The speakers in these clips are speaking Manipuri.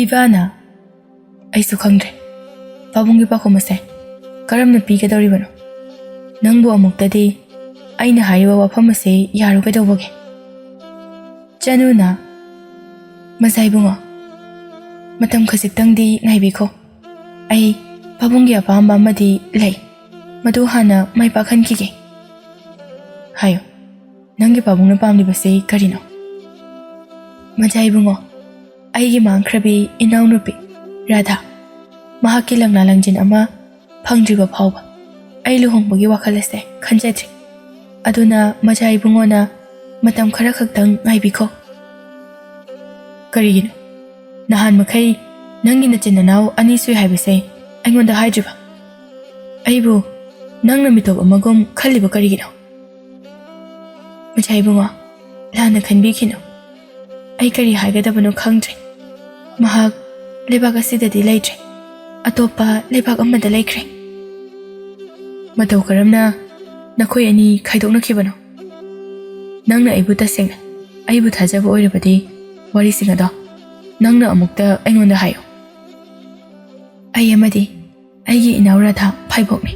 ꯄꯤꯕꯥꯅ ꯑꯩꯁꯨ ꯈꯪꯗ꯭ꯔꯦ ꯄꯥꯕꯨꯡꯒꯤ ꯄꯥꯈꯨꯝ ꯑꯁꯦ ꯀꯔꯝꯅ ꯄꯤꯒꯗꯧꯔꯤꯕꯅꯣ ꯅꯪꯕꯨ ꯑꯃꯨꯛꯇꯗꯤ ꯑꯩꯅ ꯍꯥꯏꯔꯤꯕ ꯋꯥꯐꯝ ꯑꯁꯤ ꯌꯥꯔꯣꯏꯗꯧꯕꯒꯦ ꯆꯅꯨꯅ ꯃꯆꯥ ꯏꯕꯨꯡꯉꯣ ꯃꯇꯝ ꯈꯖꯤꯛꯇꯪꯗꯤ ꯉꯥꯏꯕꯤꯈꯣ ꯑꯩ ꯄꯥꯕꯨꯡꯒꯤ ꯑꯄꯥꯝꯕ ꯑꯃꯗꯤ ꯂꯩ ꯃꯗꯨ ꯍꯥꯟꯅ ꯃꯥꯏ ꯄꯥꯛꯍꯟꯈꯤꯒꯦ ꯍꯥꯏꯌꯣ ꯅꯪꯒꯤ ꯄꯥꯕꯨꯡꯅ ꯄꯥꯝꯂꯤꯕꯁꯤ ꯀꯔꯤꯅꯣ ꯃꯆꯥ ꯏꯕꯨꯡꯉꯣ ꯑꯩꯒꯤ ꯃꯥꯡꯈ꯭ꯔꯕꯤ ꯏꯅꯥꯎꯅꯨꯄꯤ ꯔꯥꯙꯥ ꯃꯍꯥꯛꯀꯤ ꯂꯪꯂꯥ ꯂꯪꯖꯤꯟ ꯑꯃ ꯐꯪꯗ꯭ꯔꯤꯕ ꯐꯥꯎꯕ ꯑꯩ ꯂꯨꯍꯣꯡꯕꯒꯤ ꯋꯥꯈꯜ ꯑꯁꯦ ꯈꯟꯖꯗ꯭ꯔꯤ ꯑꯗꯨꯅ ꯃꯆꯥ ꯏꯕꯨꯡꯉꯣꯅ ꯃꯇꯝ ꯈꯔ ꯈꯛꯇꯪ ꯉꯥꯏꯕꯤꯈꯣ ꯀꯔꯤꯒꯤꯅꯣ ꯅꯍꯥꯟ ꯃꯈꯩ ꯅꯪꯒꯤ ꯅꯆꯤꯟ ꯅꯅꯥꯎ ꯑꯅꯤ ꯁꯨꯏ ꯍꯥꯏꯕꯁꯦ ꯑꯩꯉꯣꯟꯗ ꯍꯥꯏꯗ꯭ꯔꯤꯕ ꯑꯩꯕꯨ ꯅꯪꯅ ꯃꯤꯇꯣꯞ ꯑꯃꯒꯨꯝ ꯈꯜꯂꯤꯕ ꯀꯔꯤꯒꯤꯅꯣ ꯃꯆꯥ ꯏꯕꯨꯡꯉꯣ ꯂꯥꯟꯅ ꯈꯟꯕꯤꯈꯤꯅꯨ ꯑꯩ ꯀꯔꯤ ꯍꯥꯏꯒꯗꯕꯅꯣ ꯈꯪꯗ꯭ꯔꯦ ꯃꯍꯥꯛ ꯂꯩꯕꯥꯛ ꯑꯁꯤꯗꯗꯤ ꯂꯩꯇ꯭ꯔꯦ ꯑꯇꯣꯞꯄ ꯂꯩꯕꯥꯛ ꯑꯃꯗ ꯂꯩꯈ꯭ꯔꯦ ꯃꯇꯧ ꯀꯔꯝꯅ ꯅꯈꯣꯏ ꯑꯅꯤ ꯈꯥꯏꯗꯣꯛꯅꯈꯤꯕꯅꯣ ꯅꯪꯅ ꯑꯩꯕꯨ ꯇꯁꯦꯡꯅ ꯑꯩꯕꯨ ꯊꯥꯖꯕ ꯑꯣꯏꯔꯕꯗꯤ ꯋꯥꯔꯤꯁꯤꯡ ꯑꯗꯣ ꯅꯪꯅ ꯑꯃꯨꯛꯇ ꯑꯩꯉꯣꯟꯗ ꯍꯥꯏꯌꯨ ꯑꯩ ꯑꯃꯗꯤ ꯑꯩꯒꯤ ꯏꯅꯥꯎ ꯔꯥꯙꯥ ꯐꯥꯏꯕꯣꯛꯅꯤ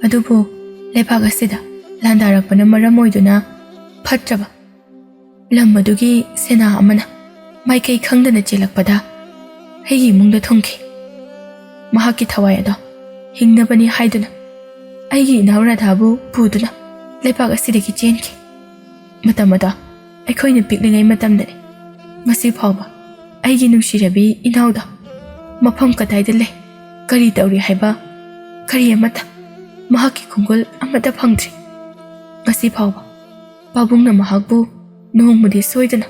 ꯑꯗꯨꯕꯨ ꯂꯩꯕꯥꯛ ꯑꯁꯤꯗ ꯂꯥꯟꯗꯥꯔꯛꯄꯅ ꯃꯔꯝ ꯑꯣꯏꯗꯨꯅ ꯐꯠꯇ꯭ꯔꯕ ꯂꯝ ꯑꯗꯨꯒꯤ ꯁꯦꯅꯥ ꯑꯃꯅ ꯃꯥꯏꯀꯩ ꯈꯪꯗꯅ ꯆꯦꯜꯂꯛꯄꯗ ꯑꯩꯒꯤ ꯏꯃꯨꯡꯗ ꯊꯨꯡꯈꯤ ꯃꯍꯥꯛꯀꯤ ꯊꯋꯥꯏ ꯑꯗꯣ ꯍꯤꯡꯅꯕꯅꯤ ꯍꯥꯏꯗꯨꯅ ꯑꯩꯒꯤ ꯏꯅꯥꯎ ꯔꯥꯙꯥꯕꯨ ꯄꯨꯗꯨꯅ ꯂꯩꯕꯥꯛ ꯑꯁꯤꯗꯒꯤ ꯆꯦꯟꯈꯤ ꯃꯇꯝ ꯑꯗꯣ ꯑꯩꯈꯣꯏꯅ ꯄꯤꯛꯂꯤꯉꯩ ꯃꯇꯝꯗꯅꯤ ꯉꯁꯤ ꯐꯥꯎꯕ ꯑꯩꯒꯤ ꯅꯨꯡꯁꯤꯔꯕꯤ ꯏꯅꯥꯎꯗꯣ ꯃꯐꯝ ꯀꯗꯥꯏꯗ ꯂꯩ ꯀꯔꯤ ꯇꯧꯔꯤ ꯍꯥꯏꯕ ꯀꯔꯤ ꯑꯃꯠꯇ ꯃꯍꯥꯛꯀꯤ ꯈꯣꯡꯒꯨꯜ ꯑꯃꯠꯇ ꯐꯪꯗ꯭ꯔꯤ ꯉꯁꯤ ꯐꯥꯎꯕ ꯄꯥꯕꯨꯡꯅ ꯃꯍꯥꯛꯄꯨ ꯅꯣꯡꯃꯗꯤ ꯁꯣꯏꯗꯅ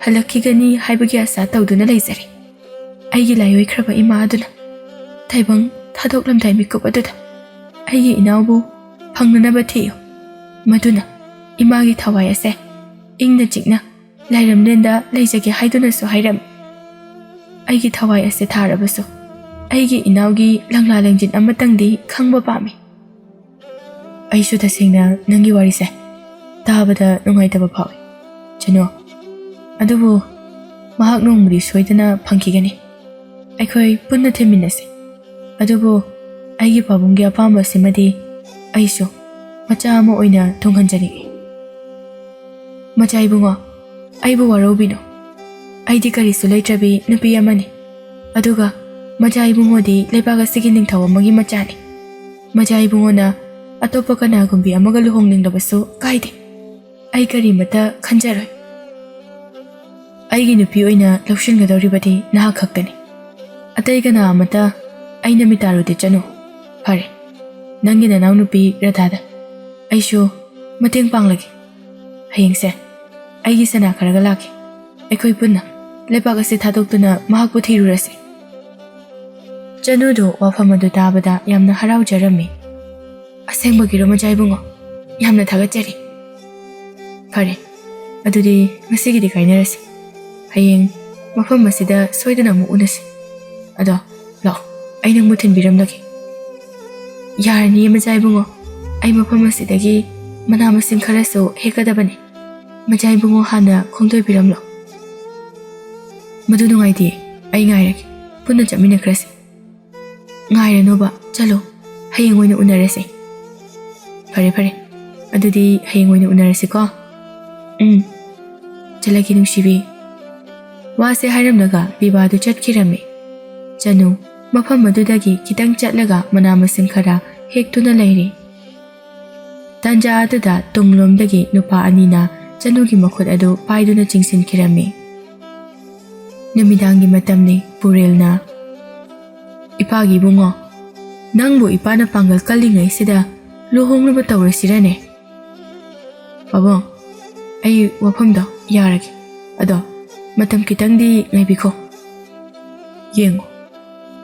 ꯍꯜꯂꯛꯈꯤꯒꯅꯤ ꯍꯥꯏꯕꯒꯤ ꯑꯁꯥ ꯇꯧꯗꯨꯅ ꯂꯩꯖꯔꯤ ꯑꯩꯒꯤ ꯂꯥꯏꯑꯣꯏꯈ꯭ꯔꯕ ꯏꯃꯥ ꯑꯗꯨꯅ ꯇꯥꯏꯕꯪ ꯊꯥꯗꯣꯛꯂꯝꯗꯥꯏ ꯃꯤꯀꯨꯞ ꯑꯗꯨꯗ ꯑꯩꯒꯤ ꯏꯅꯥꯎꯕꯨ ꯐꯪꯅꯅꯕ ꯊꯤꯌꯨ ꯃꯗꯨꯅ ꯏꯃꯥꯒꯤ ꯊꯋꯥꯏ ꯑꯁꯦ ꯏꯪꯅ ꯆꯤꯛꯅ ꯂꯥꯏꯔꯝꯂꯦꯟꯗ ꯂꯩꯖꯒꯦ ꯍꯥꯏꯗꯨꯅꯁꯨ ꯍꯥꯏꯔꯝꯃꯤ ꯑꯩꯒꯤ ꯊꯋꯥꯏ ꯑꯁꯦ ꯊꯥꯔꯕꯁꯨ ꯑꯩꯒꯤ ꯏꯅꯥꯎꯒꯤ ꯂꯪꯂꯥ ꯂꯪꯖꯤꯟ ꯑꯃꯇꯪꯗꯤ ꯈꯪꯕ ꯄꯥꯝꯃꯤ ꯑꯩꯁꯨ ꯇꯁꯦꯡꯅ ꯅꯪꯒꯤ ꯋꯥꯔꯤꯁꯦ ꯇꯥꯕꯗ ꯅꯨꯡꯉꯥꯏꯇꯕ ꯐꯥꯎꯏ ꯆꯅꯨ ꯑꯗꯨꯕꯨ ꯃꯍꯥꯛ ꯅꯣꯡꯃꯗꯤ ꯁꯣꯏꯗꯅ ꯐꯪꯈꯤꯒꯅꯤ ꯑꯩꯈꯣꯏ ꯄꯨꯟꯅ ꯊꯤꯃꯤꯟꯅꯁꯤ ꯑꯗꯨꯕꯨ ꯑꯩꯒꯤ ꯄꯥꯕꯨꯡꯒꯤ ꯑꯄꯥꯝꯕꯁꯤꯃꯗꯤ ꯑꯩꯁꯨ ꯃꯆꯥ ꯑꯃ ꯑꯣꯏꯅ ꯊꯨꯡꯍꯟꯖꯅꯤꯡꯏ ꯃꯆꯥ ꯏꯕꯨꯡꯉꯣ ꯑꯩꯕꯨ ꯋꯥꯔꯧꯕꯤꯅꯨ ꯑꯩꯗꯤ ꯀꯔꯤꯁꯨ ꯂꯩꯇ꯭ꯔꯕꯤ ꯅꯨꯄꯤ ꯑꯃꯅꯤ ꯑꯗꯨꯒ ꯃꯆꯥ ꯏꯕꯨꯡꯉꯣꯗꯤ ꯂꯩꯕꯥꯛ ꯑꯁꯤꯒꯤ ꯅꯤꯡꯊꯧ ꯑꯃꯒꯤ ꯃꯆꯥꯅꯤ ꯃꯆꯥ ꯏꯕꯨꯡꯉꯣꯅ ꯑꯇꯣꯞꯄ ꯀꯅꯥꯒꯨꯝꯕꯤ ꯑꯃꯒ ꯂꯨꯍꯣꯡꯅꯤꯡꯂꯕꯁꯨ ꯀꯥꯏꯗꯦ ꯑꯩ ꯀꯔꯤꯃꯠꯇ ꯈꯟꯖꯔꯣꯏ ꯑꯩꯒꯤ ꯅꯨꯄꯤ ꯑꯣꯏꯅ ꯂꯧꯁꯤꯟꯒꯗꯧꯔꯤꯕꯗꯤ ꯅꯍꯥꯛ ꯈꯛꯇꯅꯤ ꯑꯇꯩ ꯀꯅꯥ ꯑꯃꯠꯇ ꯑꯩ ꯅꯃꯤꯠ ꯇꯥꯔꯨꯗꯦ ꯆꯅꯨ ꯐꯔꯦ ꯅꯪꯒꯤ ꯅꯅꯥꯎꯅꯨꯄꯤ ꯔꯥꯙꯥꯗ ꯑꯩꯁꯨ ꯃꯇꯦꯡ ꯄꯥꯡꯂꯒꯦ ꯍꯌꯦꯡꯁꯦ ꯑꯩꯒꯤ ꯁꯅꯥ ꯈꯔꯒ ꯂꯥꯛꯀꯦ ꯑꯩꯈꯣꯏ ꯄꯨꯟꯅ ꯂꯩꯕꯥꯛ ꯑꯁꯤ ꯊꯥꯗꯣꯛꯇꯨꯅ ꯃꯍꯥꯛꯄꯨ ꯊꯤꯔꯨꯔꯁꯤ ꯆꯅꯨꯗꯨ ꯋꯥꯐꯝ ꯑꯗꯨ ꯇꯥꯕꯗ ꯌꯥꯝꯅ ꯍꯔꯥꯎꯖꯔꯝꯃꯤ ꯑꯁꯦꯡꯕꯒꯤꯔꯣ ꯃꯆꯥ ꯏꯕꯨꯡꯉꯣ ꯌꯥꯝꯅ ꯊꯥꯒꯠꯆꯔꯤ ꯐꯔꯦ ꯑꯗꯨꯗꯤ ꯉꯁꯤꯒꯤꯗꯤ ꯀꯥꯏꯅꯔꯁꯤ ꯍꯌꯦꯡ ꯃꯐꯝ ꯑꯁꯤꯗ ꯁꯣꯏꯗꯅ ꯑꯃꯨꯛ ꯎꯅꯁꯤ ꯑꯗꯣ ꯂꯥꯛꯑꯣ ꯑꯩ ꯅꯪꯕꯨ ꯊꯤꯟꯕꯤꯔꯝꯂꯒꯦ ꯌꯥꯔꯅꯤꯌꯦ ꯃꯆꯥ ꯏꯕꯨꯡꯉꯣ ꯑꯩ ꯃꯐꯝ ꯑꯁꯤꯗꯒꯤ ꯃꯅꯥ ꯃꯁꯤꯡ ꯈꯔꯁꯨ ꯍꯦꯛꯀꯗꯕꯅꯤ ꯃꯆꯥ ꯏꯕꯨꯡꯉꯣ ꯍꯥꯟꯅ ꯈꯣꯡꯗꯣꯏꯕꯤꯔꯝꯂꯣ ꯃꯗꯨ ꯅꯨꯡꯉꯥꯏꯇꯦ ꯑꯩ ꯉꯥꯏꯔꯒꯦ ꯄꯨꯟꯅ ꯆꯠꯃꯤꯟꯅꯈ꯭ꯔꯁꯤ ꯉꯥꯏꯔꯅꯣꯕ ꯆꯠꯂꯣ ꯍꯌꯦꯡ ꯑꯣꯏꯅ ꯎꯅꯔꯁꯤ ꯐꯔꯦ ꯐꯔꯦ ꯑꯗꯨꯗꯤ ꯍꯌꯦꯡ ꯑꯣꯏꯅ ꯎꯅꯔꯁꯤꯀꯣ ꯆꯠꯂꯒꯦ ꯅꯨꯡꯁꯤꯕꯤ ꯋꯥꯁꯦ ꯍꯥꯏꯔꯝꯂꯒ ꯄꯤꯕꯥꯗꯨ ꯆꯠꯈꯤꯔꯝꯃꯤ ꯆꯅꯨ ꯃꯐꯝ ꯑꯗꯨꯗꯒꯤ ꯈꯤꯇꯪ ꯆꯠꯂꯒ ꯃꯅꯥ ꯃꯁꯤꯡ ꯈꯔ ꯍꯦꯛꯇꯨꯅ ꯂꯩꯔꯤ ꯇꯥꯟꯖꯥ ꯑꯗꯨꯗ ꯇꯨꯡꯂꯣꯝꯗꯒꯤ ꯅꯨꯄꯥ ꯑꯅꯤꯅ ꯆꯅꯨꯒꯤ ꯃꯈꯨꯠ ꯑꯗꯨ ꯄꯥꯏꯗꯨꯅ ꯆꯤꯡꯁꯤꯟꯈꯤꯔꯝꯃꯤ ꯅꯨꯃꯤꯗꯥꯡꯒꯤ ꯃꯇꯝꯅꯤ ꯄꯨꯔꯦꯜꯅ ꯏꯄꯥꯒꯤ ꯏꯕꯨꯡꯉꯣ ꯅꯪꯕꯨ ꯏꯄꯥꯅ ꯄꯥꯡꯒꯜ ꯀꯜꯂꯤꯉꯩꯁꯤꯗ ꯂꯨꯍꯣꯡꯅꯕ ꯇꯧꯔꯁꯤꯔꯅꯦ ꯄꯥꯕꯨꯡ ꯑꯩ ꯋꯥꯐꯝꯗꯣ ꯌꯥꯔꯒꯦ ꯑꯗꯣ ꯃꯇꯝ ꯈꯤꯇꯪꯗꯤ ꯉꯥꯏꯕꯤꯈꯣ ꯌꯦꯡꯉꯣ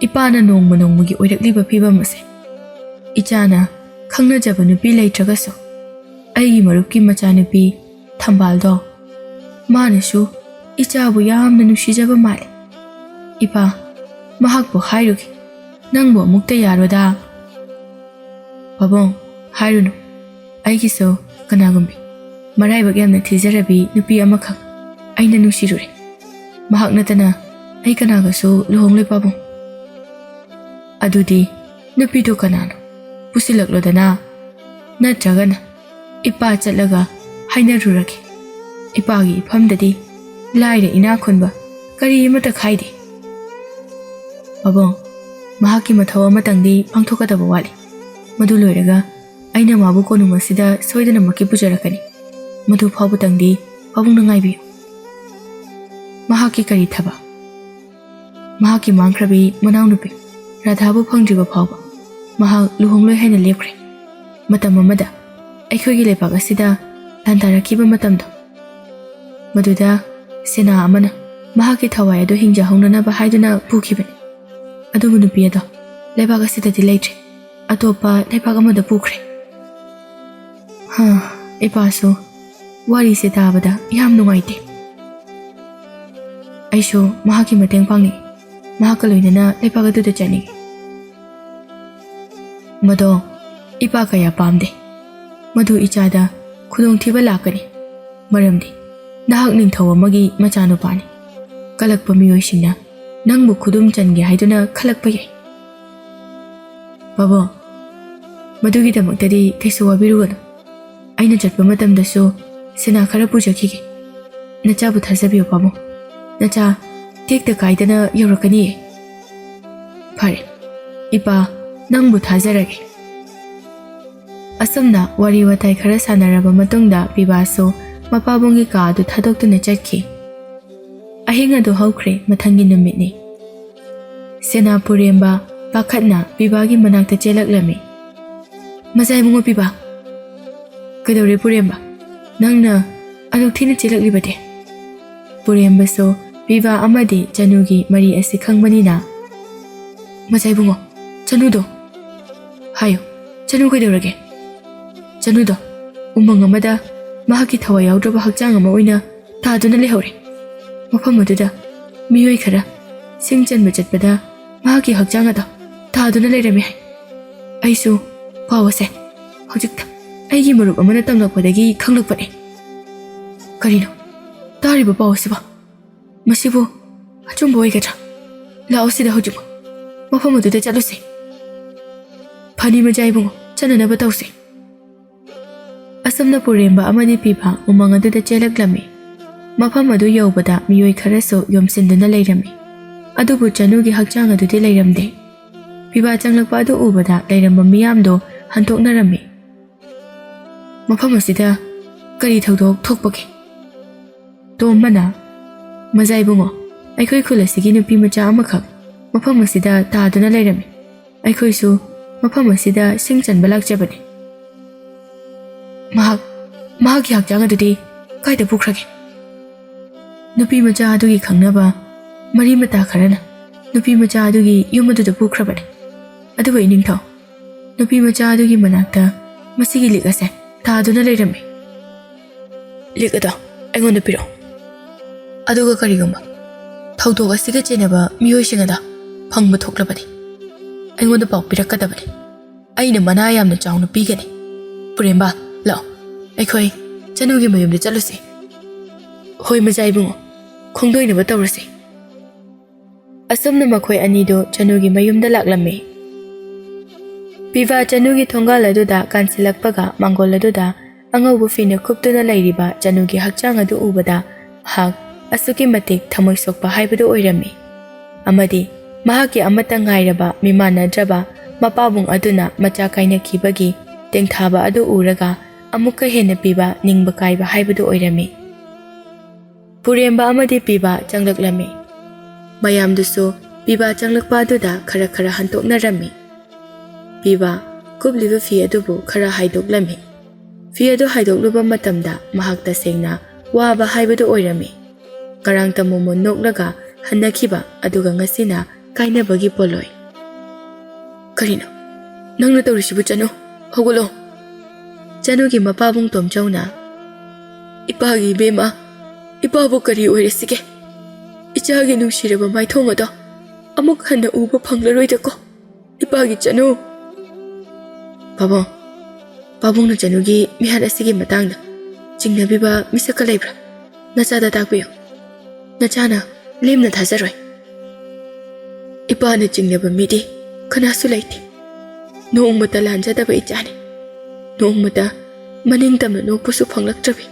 ꯏꯄꯥꯅ ꯅꯣꯡꯃ ꯅꯣꯡꯃꯒꯤ ꯑꯣꯏꯔꯛꯂꯤꯕ ꯐꯤꯕꯝ ꯑꯁꯦ ꯏꯆꯥꯅ ꯈꯪꯅꯖꯕ ꯅꯨꯄꯤ ꯂꯩꯇ꯭ꯔꯒꯁꯨ ꯑꯩꯒꯤ ꯃꯔꯨꯞꯀꯤ ꯃꯆꯥꯅꯨꯄꯤ ꯊꯝꯕꯥꯜꯗꯣ ꯃꯥꯅꯁꯨ ꯏꯆꯥꯕꯨ ꯌꯥꯝꯅ ꯅꯨꯡꯁꯤꯖꯕ ꯃꯥꯜꯂꯤ ꯏꯄꯥ ꯃꯍꯥꯛꯄꯨ ꯍꯥꯏꯔꯨꯒꯦ ꯅꯪꯕꯨ ꯑꯃꯨꯛꯇ ꯌꯥꯔꯣꯗꯥ ꯄꯥꯕꯨꯡ ꯍꯥꯏꯔꯨꯅꯨ ꯑꯩꯒꯤꯁꯨ ꯀꯅꯥꯒꯨꯝꯕꯤ ꯃꯔꯥꯏꯕꯛ ꯌꯥꯝꯅ ꯊꯤꯖꯔꯕꯤ ꯅꯨꯄꯤ ꯑꯃꯈꯛ ꯑꯩꯅ ꯅꯨꯡꯁꯤꯔꯨꯔꯦ ꯃꯍꯥꯛ ꯅꯠꯇꯅ ꯑꯩ ꯀꯅꯥꯒꯁꯨ ꯂꯨꯍꯣꯡꯂꯣꯏ ꯄꯥꯕꯨꯡ꯫ ꯑꯗꯨꯗꯤ ꯅꯨꯄꯤꯗꯨ ꯀꯅꯥꯅꯣ? ꯄꯨꯁꯤꯜꯂꯛꯂꯣꯗꯅ, ꯅꯠꯇ꯭ꯔꯒꯅ ꯏꯄꯥ ꯆꯠꯂꯒ ꯍꯥꯏꯅꯔꯨꯔꯒꯦ꯫ ꯏꯄꯥꯒꯤ ꯏꯐꯝꯗꯗꯤ ꯂꯥꯏꯔ ꯏꯅꯥꯛ ꯈꯨꯟꯕ ꯀꯔꯤ ꯑꯃꯠꯇ ꯈꯥꯏꯗꯦ꯫ ꯄꯥꯕꯨꯡ, ꯃꯍꯥꯛꯀꯤ ꯃꯊꯧ ꯑꯃꯇꯪꯗꯤ ꯄꯥꯡꯊꯣꯛꯀꯗꯕ ꯋꯥꯠꯂꯤ꯫ ꯃꯗꯨ ꯂꯣꯏꯔꯒ ꯑꯩꯅ ꯃꯥꯕꯨ ꯀꯣꯅꯨꯡ ꯑꯁꯤꯗ ꯁꯣꯏꯗꯅꯃꯛꯀꯤ ꯄꯨꯖꯔꯛꯀꯅꯤ꯫ ꯃꯗꯨ ꯐꯥꯎꯕꯇꯪꯗꯤ ꯄꯥꯕꯨꯡꯅ ꯉꯥꯏꯕꯤꯌꯨ꯫ ꯃꯍꯥꯛꯀꯤ ꯀꯔꯤ ꯊꯕꯛ? ꯃꯍꯥꯛꯀꯤ ꯃꯥꯡꯈ꯭ꯔꯕꯤ ꯃꯅꯥꯎꯅꯨꯄꯤ ꯔꯥꯙꯥꯕꯨ ꯐꯪꯗ꯭ꯔꯤꯕ ꯐꯥꯎꯕ ꯃꯍꯥꯛ ꯂꯨꯍꯣꯡꯂꯣꯏ ꯍꯥꯏꯅ ꯂꯦꯞꯈ꯭ꯔꯦ꯫ ꯃꯇꯝ ꯑꯃꯗ ꯑꯩꯈꯣꯏꯒꯤ ꯂꯩꯕꯥꯛ ꯑꯁꯤꯗ ꯂꯥꯟꯗꯥꯔꯛꯈꯤꯕ ꯃꯇꯝꯗꯣ, ꯃꯗꯨꯗ ꯁꯦꯅꯥ ꯑꯃꯅ ꯃꯍꯥꯛꯀꯤ ꯊꯋꯥꯏ ꯑꯗꯨ ꯍꯤꯡꯖꯍꯧꯅꯅꯕ ꯍꯥꯏꯗꯨꯅ ꯄꯨꯈꯤꯕꯅꯤ꯫ ꯑꯗꯨꯕꯨ ꯅꯨꯄꯤ ꯑꯗꯣ ꯂꯩꯕꯥꯛ ꯑꯁꯤꯗꯗꯤ ꯂꯩꯇ꯭ꯔꯦ, ꯑꯇꯣꯞꯄ ꯂꯩꯕꯥꯛ ꯑꯃꯗ ꯄꯨꯈ꯭ꯔꯦ꯫ ꯏꯄꯥꯁꯨ ꯋꯥꯔꯤꯁꯦ ꯇꯥꯕꯗ ꯌꯥꯝ ꯅꯨꯡꯉꯥꯏꯇꯦ꯫ ꯑꯩꯁꯨ ꯃꯍꯥꯛꯀꯤ ꯃꯇꯦꯡ ꯄꯥꯡꯅꯤꯡꯏ, ꯃꯍꯥꯛꯀ ꯂꯣꯏꯅꯅ ꯂꯩꯕꯥꯛ ꯑꯗꯨꯗ ꯆꯠꯅꯤꯡꯏ꯫ ꯃꯗꯣ ꯏꯄꯥ ꯀꯌꯥ ꯄꯥꯝꯗꯦ꯫ ꯃꯗꯨ ꯏꯆꯥꯗ ꯈꯨꯗꯣꯡꯊꯤꯕ ꯂꯥꯛꯀꯅꯤ, ꯃꯔꯝꯗꯤ ꯅꯍꯥꯛ ꯅꯤꯡꯊꯧ ꯑꯃꯒꯤ ꯃꯆꯥꯅꯨꯄꯥꯅꯤ꯫ ꯀꯂꯛꯄ ꯃꯤꯑꯣꯏꯁꯤꯡꯅ ꯅꯪꯕꯨ ꯈꯨꯗꯨꯝ ꯆꯟꯒꯦ ꯍꯥꯏꯗꯨꯅ ꯈꯜꯂꯛꯄ ꯌꯥꯏ꯫ ꯄꯥꯕꯨꯡ, ꯃꯗꯨꯒꯤꯗꯃꯛꯇꯗꯤ ꯀꯩꯁꯨ ꯋꯥꯕꯤꯔꯨꯒꯅꯨ꯫ ꯑꯩꯅ ꯆꯠꯄ ꯃꯇꯝꯗꯁꯨ ꯁꯦꯅꯥ ꯈꯔ ꯄꯨꯖꯈꯤꯒꯦ꯫ ꯅꯆꯥꯕꯨ ꯊꯥꯖꯕꯤꯌꯨ ꯄꯥꯕꯨꯡ, ꯅꯆꯥ ꯇꯦꯛꯇ ꯀꯥꯏꯗꯅ ꯌꯧꯔꯛꯀꯅꯤꯌꯦ꯫ ꯐꯔꯦ, ꯏꯄꯥ ꯅꯪꯕꯨ ꯊꯥꯖꯔꯒꯦ꯫ ꯑꯁꯨꯝꯅ ꯋꯥꯔꯤ ꯋꯥꯇꯥꯏ ꯈꯔ ꯁꯥꯟꯅꯔꯕ ꯃꯇꯨꯡꯗ ꯄꯤꯕꯥꯁꯨ ꯃꯄꯥꯕꯨꯡꯒꯤ ꯀꯥ ꯑꯗꯨ ꯊꯥꯗꯣꯛꯇꯨꯅ ꯆꯠꯈꯤ꯫ ꯑꯍꯤꯡ ꯑꯗꯨ ꯍꯧꯈ꯭ꯔꯦ, ꯃꯊꯪꯒꯤ ꯅꯨꯃꯤꯠꯅꯤ꯫ ꯁꯦꯅꯥ ꯄꯨꯔꯦꯝꯕ ꯄꯥꯈꯠꯅ ꯄꯤꯕꯥꯒꯤ ꯃꯅꯥꯛꯇ ꯆꯦꯜꯂꯛꯂꯝꯃꯤ꯫ ꯃꯆꯥꯏꯕꯨꯡꯉꯣ ꯄꯤꯕꯥ! ꯀꯩꯗꯧꯔꯦ ꯄꯨꯔꯦꯝꯕ? ꯅꯪꯅ ꯑꯗꯨꯛ ꯊꯤꯅ ꯆꯦꯜꯂꯛꯂꯤꯕꯗꯤ? ꯄꯨꯔꯦꯝꯕꯁꯨ ꯄꯤꯕꯥ ꯑꯃꯗꯤ ꯆꯅꯨꯒꯤ ꯃꯔꯤ ꯑꯁꯤ ꯈꯪꯕꯅꯤꯅ, ꯃꯆꯥꯏꯕꯨꯡꯉꯣ, ꯆꯅꯨꯗꯣ ꯍꯥꯏꯌꯨ, ꯆꯅꯨ ꯀꯩꯗꯧꯔꯒꯦ? ꯆꯅꯨꯗꯣ ꯎꯃꯪ ꯑꯃꯗ ꯃꯍꯥꯛꯀꯤ ꯊꯋꯥꯏ ꯌꯥꯎꯗ꯭ꯔꯕ ꯍꯛꯆꯥꯡ ꯑꯃ ꯑꯣꯏꯅ ꯇꯥꯗꯨꯅ ꯂꯩꯍꯧꯔꯦ꯫ ꯃꯐꯝ ꯑꯗꯨꯗ ꯃꯤꯑꯣꯏ ꯈꯔ ꯁꯤꯡ ꯆꯟꯕ ꯆꯠꯄꯗ ꯃꯍꯥꯛꯀꯤ ꯍꯛꯆꯥꯡ ꯑꯗꯣ ꯇꯥꯗꯨꯅ ꯂꯩꯔꯝꯃꯤ ꯍꯥꯏ꯫ ꯑꯩꯁꯨ ꯄꯥꯎ ꯑꯁꯦ ꯍꯧꯖꯤꯛꯇ ꯑꯩꯒꯤ ꯃꯔꯨꯞ ꯑꯃꯅ ꯇꯝꯂꯛꯄꯗꯒꯤ ꯈꯪꯂꯛꯄꯅꯤ꯫ ꯀꯔꯤꯅꯣ ꯇꯥꯔꯤꯕ ꯄꯥꯎ ꯑꯁꯤꯕꯣ? ꯃꯁꯤꯕꯨ ꯑꯆꯨꯝꯕ ꯑꯣꯏꯒꯗ꯭ꯔꯥ? ꯂꯥꯛꯑꯣ ꯁꯤꯗ ꯍꯧꯖꯤꯛꯃꯛ ꯃꯐꯝ ꯑꯗꯨꯗ ꯆꯠꯂꯨꯁꯤ꯫ ꯐꯅꯤ ꯃꯆꯥꯏꯕꯨꯡꯉꯣ, ꯆꯠꯅꯅꯕ ꯇꯧꯁꯤ꯫ ꯑꯁꯨꯝꯅ ꯄꯨꯔꯦꯝꯕ ꯑꯃꯗꯤ ꯄꯤꯕꯥ ꯎꯃꯪ ꯑꯗꯨꯗ ꯆꯦꯜꯂꯛꯂꯝꯃꯤ꯫ ꯃꯐꯝ ꯑꯗꯨ ꯌꯧꯕꯗ ꯃꯤꯑꯣꯏ ꯈꯔꯁꯨ ꯌꯣꯝꯁꯤꯟꯗꯨꯅ ꯂꯩꯔꯝꯃꯤ꯫ ꯑꯗꯨꯕꯨ ꯆꯅꯨꯒꯤ ꯍꯛꯆꯥꯡ ꯑꯗꯨꯗꯤ ꯂꯩꯔꯝꯗꯦ꯫ ꯄꯤꯕꯥ ꯆꯪꯂꯛꯄ ꯑꯗꯨ ꯎꯕꯗ ꯂꯩꯔꯝꯕ ꯃꯤꯌꯥꯝꯗꯣ ꯍꯟꯗꯣꯛꯅꯔꯝꯃꯤ꯫ ꯃꯐꯝ ꯑꯁꯤꯗ ꯀꯔꯤ ꯊꯧꯗꯣꯛ ꯊꯣꯛꯄꯒꯦ? ꯇꯣꯝꯕꯅ, ꯃꯆꯥꯏꯕꯨꯡꯉꯣ, ꯑꯩꯈꯣꯏ ꯈꯨꯜ ꯑꯁꯤꯒꯤ ꯅꯨꯄꯤ ꯃꯆꯥ ꯑꯃꯈꯛ ꯃꯐꯝ ꯑꯁꯤꯗ ꯇꯥꯗꯨꯅ ꯂꯩꯔꯝꯃꯤ꯫ ꯑꯩꯈꯣꯏꯁꯨ ꯃꯐꯝ ꯑꯁꯤꯗ ꯁꯤꯡ ꯆꯟꯕ ꯂꯥꯛꯆꯕꯅꯤ꯫ ꯃꯍꯥꯛꯀꯤ ꯍꯛꯆꯥꯡ ꯑꯗꯨꯗꯤ ꯀꯥꯏꯗ ꯄꯨꯈ꯭ꯔꯒꯦ? ꯅꯨꯄꯤ ꯃꯆꯥ ꯑꯗꯨꯒꯤ ꯈꯪꯅꯕ ꯃꯔꯤ ꯃꯇꯥ ꯈꯔꯅ ꯅꯨꯄꯤ ꯃꯆꯥ ꯑꯗꯨꯒꯤ ꯌꯨꯝ ꯑꯗꯨꯗ ꯄꯨꯈ꯭ꯔꯕꯅꯤ꯫ ꯑꯗꯨꯕꯨ ꯏꯅꯤꯡꯊꯧ, ꯅꯨꯄꯤ ꯃꯆꯥ ꯑꯗꯨꯒꯤ ꯃꯅꯥꯛꯇ ꯃꯁꯤꯒꯤ ꯂꯤꯛ ꯑꯁꯦ ꯇꯥꯗꯨꯅ ꯂꯩꯔꯝꯃꯤ꯫ ꯂꯤꯛ ꯑꯗꯣ ꯑꯩꯉꯣꯟꯗ ꯄꯤꯔꯛꯎ꯫ ꯑꯗꯨꯒ ꯀꯔꯤꯒꯨꯝꯕ ꯊꯧꯗꯣꯛ ꯑꯁꯤꯒ ꯆꯦꯟꯅꯕ ꯃꯤꯑꯣꯏꯁꯤꯡ ꯑꯗꯣ ꯐꯪꯕ ꯊꯣꯛꯂꯕꯗꯤ ꯑꯩꯉꯣꯟꯗ ꯄꯥꯎ ꯄꯤꯔꯛꯀꯗꯕꯅꯤ꯫ ꯑꯩꯅ ꯃꯅꯥ ꯌꯥꯝꯅ ꯆꯥꯎꯅ ꯄꯤꯒꯅꯤ꯫ ꯄꯨꯔꯦꯝꯕ, ꯂꯥꯛꯑꯣ, ꯑꯩꯈꯣꯏ ꯆꯅꯨꯒꯤ ꯃꯌꯨꯝꯗ ꯆꯠꯂꯨꯁꯤ꯫ ꯍꯣꯏ ꯃꯆꯥꯏꯕꯨꯡꯉꯣ, ꯈꯣꯡꯗꯣꯏꯅꯕ ꯇꯧꯔꯁꯤ꯫ ꯑꯁꯨꯝꯅ ꯃꯈꯣꯏ ꯑꯅꯤꯗꯨ ꯆꯅꯨꯒꯤ ꯃꯌꯨꯝꯗ ꯂꯥꯛꯂꯝꯃꯤ꯫ ꯄꯤꯕꯥ ꯆꯅꯨꯒꯤ ꯊꯣꯡꯒꯥꯜ ꯑꯗꯨꯗ ꯀꯥꯟꯁꯤꯜꯂꯛꯄꯒ ꯃꯥꯡꯒꯣꯜ ꯑꯗꯨꯗ ꯑꯉꯧꯕ ꯐꯤꯅ ꯀꯨꯞꯇꯨꯅ ꯂꯩꯔꯤꯕ ꯆꯅꯨꯒꯤ ꯍꯛꯆꯥꯡ ꯑꯗꯨ ꯎꯕꯗ ꯃꯍꯥꯛ ꯑꯁꯨꯛꯀꯤ ꯃꯇꯤꯛ ꯊꯃꯣꯏ ꯁꯣꯛꯄ ꯍꯥꯏꯕꯗꯨ ꯑꯣꯏꯔꯝꯃꯤ꯫ ꯑꯃꯗꯤ ꯃꯍꯥꯛꯀꯤ ꯑꯃꯠꯇ ꯉꯥꯏꯔꯕ ꯃꯤꯃꯥꯟꯅꯗ꯭ꯔꯕ ꯃꯄꯥꯕꯨꯡ ꯑꯗꯨꯅ ꯃꯆꯥ ꯀꯥꯏꯅꯈꯤꯕꯒꯤ ꯇꯦꯡꯊꯥꯕ ꯑꯗꯨ ꯎꯔꯒ ꯑꯃꯨꯛꯀ ꯍꯦꯟꯅ ꯄꯤꯕꯥ ꯅꯤꯡꯕ ꯀꯥꯏꯕ ꯍꯥꯏꯕꯗꯨ ꯑꯣꯏꯔꯝꯃꯤ꯫ ꯄꯨꯔꯦꯝꯕ ꯑꯃꯗꯤ ꯄꯤꯕꯥ ꯆꯪꯂꯛꯂꯝꯃꯤ꯫ ꯃꯌꯥꯝꯗꯨꯁꯨ ꯄꯤꯕꯥ ꯆꯪꯂꯛꯄ ꯑꯗꯨꯗ ꯈꯔ ꯈꯔ ꯍꯟꯇꯣꯛꯅꯔꯝꯃꯤ꯫ ꯄꯤꯕꯥ ꯀꯨꯞꯂꯤꯕ ꯐꯤ ꯑꯗꯨꯕꯨ ꯈꯔ ꯍꯥꯏꯗꯣꯛꯂꯝꯃꯤ꯫ ꯐꯤ ꯑꯗꯨ ꯍꯥꯏꯗꯣꯛꯂꯨꯕ ꯃꯇꯝꯗ ꯃꯍꯥꯛ ꯇꯁꯦꯡꯅ ꯋꯥꯕ ꯍꯥꯏꯕꯗꯨ ꯑꯣꯏꯔꯝꯃꯤ꯫ ꯀꯔꯥꯡꯇ ꯃꯣꯃꯣꯟ ꯅꯣꯛꯂꯒ ꯍꯟꯅꯈꯤꯕ ꯑꯗꯨꯒ ꯉꯁꯤꯅ ꯀꯥꯏꯅꯕꯒꯤ ꯄꯣꯠꯂꯣꯏ꯫ ꯀꯔꯤꯅꯣ ꯅꯪꯅ ꯇꯧꯔꯤꯁꯤꯕꯨ ꯆꯅꯨ? ꯍꯧꯒꯠꯂꯣ! ꯆꯅꯨꯒꯤ ꯃꯄꯥꯕꯨꯡ ꯇꯣꯝꯆꯧꯅ, ꯏꯄꯥꯒꯤ ꯏꯕꯦꯝꯃ, ꯏꯄꯥꯕꯨ ꯀꯔꯤ ꯑꯣꯏꯔꯁꯤꯒꯦ? ꯏꯆꯥꯒꯤ ꯅꯨꯡꯁꯤꯔꯕ ꯃꯥꯏꯊꯣꯡ ꯑꯗꯣ ꯑꯃꯨꯛ ꯍꯟꯅ ꯎꯕ ꯐꯪꯂꯔꯣꯏꯗꯀꯣ, ꯏꯄꯥꯒꯤ ꯆꯅꯨ! ꯄꯥꯕꯨꯡꯅ ꯆꯅꯨꯒꯤ ꯃꯤꯍꯥꯠ ꯑꯁꯤꯒꯤ ꯃꯇꯥꯡꯗ ꯆꯤꯡꯅꯕꯤꯕ ꯃꯤꯁꯛꯀ ꯂꯩꯕ꯭ꯔꯥ? ꯅꯆꯥꯗ ꯇꯥꯛꯄꯤꯌꯨ꯫ ꯅꯆꯥꯅ ꯂꯦꯝꯅ ꯊꯥꯖꯔꯣꯏ꯫ ꯏꯄꯥꯅ ꯆꯤꯡꯅꯕ ꯃꯤꯗꯤ ꯀꯅꯥꯁꯨ ꯂꯩꯇꯦ ꯅꯣꯡꯃꯇ ꯂꯥꯟꯖꯗꯕ ꯏꯆꯥꯅꯤ ꯅꯣꯡꯃꯇ ꯃꯅꯤꯡ ꯇꯝꯅ ꯅꯣꯛꯄꯁꯨ ꯐꯪꯂꯛꯇ꯭ꯔꯕꯤ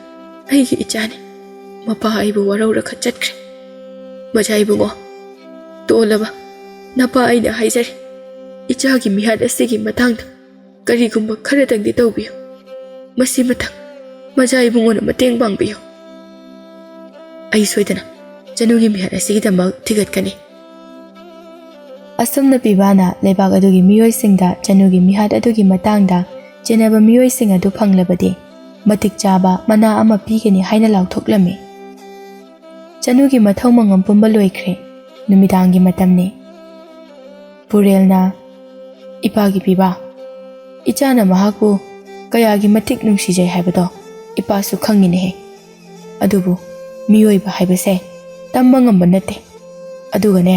ꯑꯩꯒꯤ ꯏꯆꯥꯅꯤ ꯃꯄꯥ ꯑꯩꯕꯨ ꯋꯥꯔꯧꯔꯒ ꯆꯠꯈ꯭ꯔꯦ ꯃꯖꯥ ꯏꯕꯨꯡꯉꯣ ꯇꯣꯜꯂꯕ ꯅꯄꯥ ꯑꯩꯅ ꯍꯥꯏꯖꯔꯤ ꯏꯆꯥꯒꯤ ꯃꯤꯍꯥꯠ ꯑꯁꯤꯒꯤ ꯃꯇꯥꯡꯗ ꯀꯔꯤꯒꯨꯝꯕ ꯈꯔꯗꯪꯗꯤ ꯇꯧꯕꯤꯌꯨ ꯃꯁꯤ ꯃꯊꯪ ꯃꯖꯥ ꯏꯕꯨꯡꯉꯣꯅ ꯃꯇꯦꯡ ꯄꯥꯡꯕꯤꯌꯨ ꯑꯩ ꯁꯣꯏꯗꯅ ꯆꯅꯨꯒꯤ ꯃꯤꯍꯥꯠ ꯑꯁꯤꯒꯤꯗꯃꯛ ꯊꯤꯒꯠꯀꯅꯤ ꯑꯁꯨꯝꯅ ꯄꯤꯕꯥꯅ ꯂꯩꯕꯥꯛ ꯑꯗꯨꯒꯤ ꯃꯤꯑꯣꯏꯁꯤꯡꯗ ꯆꯅꯨꯒꯤ ꯃꯤꯍꯥꯠ ꯑꯗꯨꯒꯤ ꯃꯇꯥꯡꯗ ꯆꯦꯟꯅꯕ ꯃꯤꯑꯣꯏꯁꯤꯡ ꯑꯗꯨ ꯐꯪꯂꯕꯗꯤ ꯃꯇꯤꯛ ꯆꯥꯕ ꯃꯅꯥ ꯑꯃ ꯄꯤꯒꯅꯤ ꯍꯥꯏꯅ ꯂꯥꯎꯊꯣꯛꯂꯝꯃꯤ ꯆꯅꯨꯒꯤ ꯃꯊꯧ ꯃꯉꯝ ꯄꯨꯝꯕ ꯂꯣꯏꯈ꯭ꯔꯦ ꯅꯨꯃꯤꯗꯥꯡꯒꯤ ꯃꯇꯝꯅꯤ ꯄꯨꯔꯦꯜꯅ ꯏꯄꯥꯒꯤ ꯄꯤꯕꯥ ꯏꯆꯥꯅ ꯃꯍꯥꯛꯄꯨ ꯀꯌꯥꯒꯤ ꯃꯇꯤꯛ ꯅꯨꯡꯁꯤꯖꯩ ꯍꯥꯏꯕꯗꯣ ꯏꯄꯥꯁꯨ ꯈꯪꯉꯤꯅꯦꯍꯦ ꯑꯗꯨꯕꯨ ꯃꯤꯑꯣꯏꯕ ꯍꯥꯏꯕꯁꯦ ꯇꯝꯕ ꯉꯝꯕ ꯅꯠꯇꯦ ꯑꯗꯨꯒꯅꯦ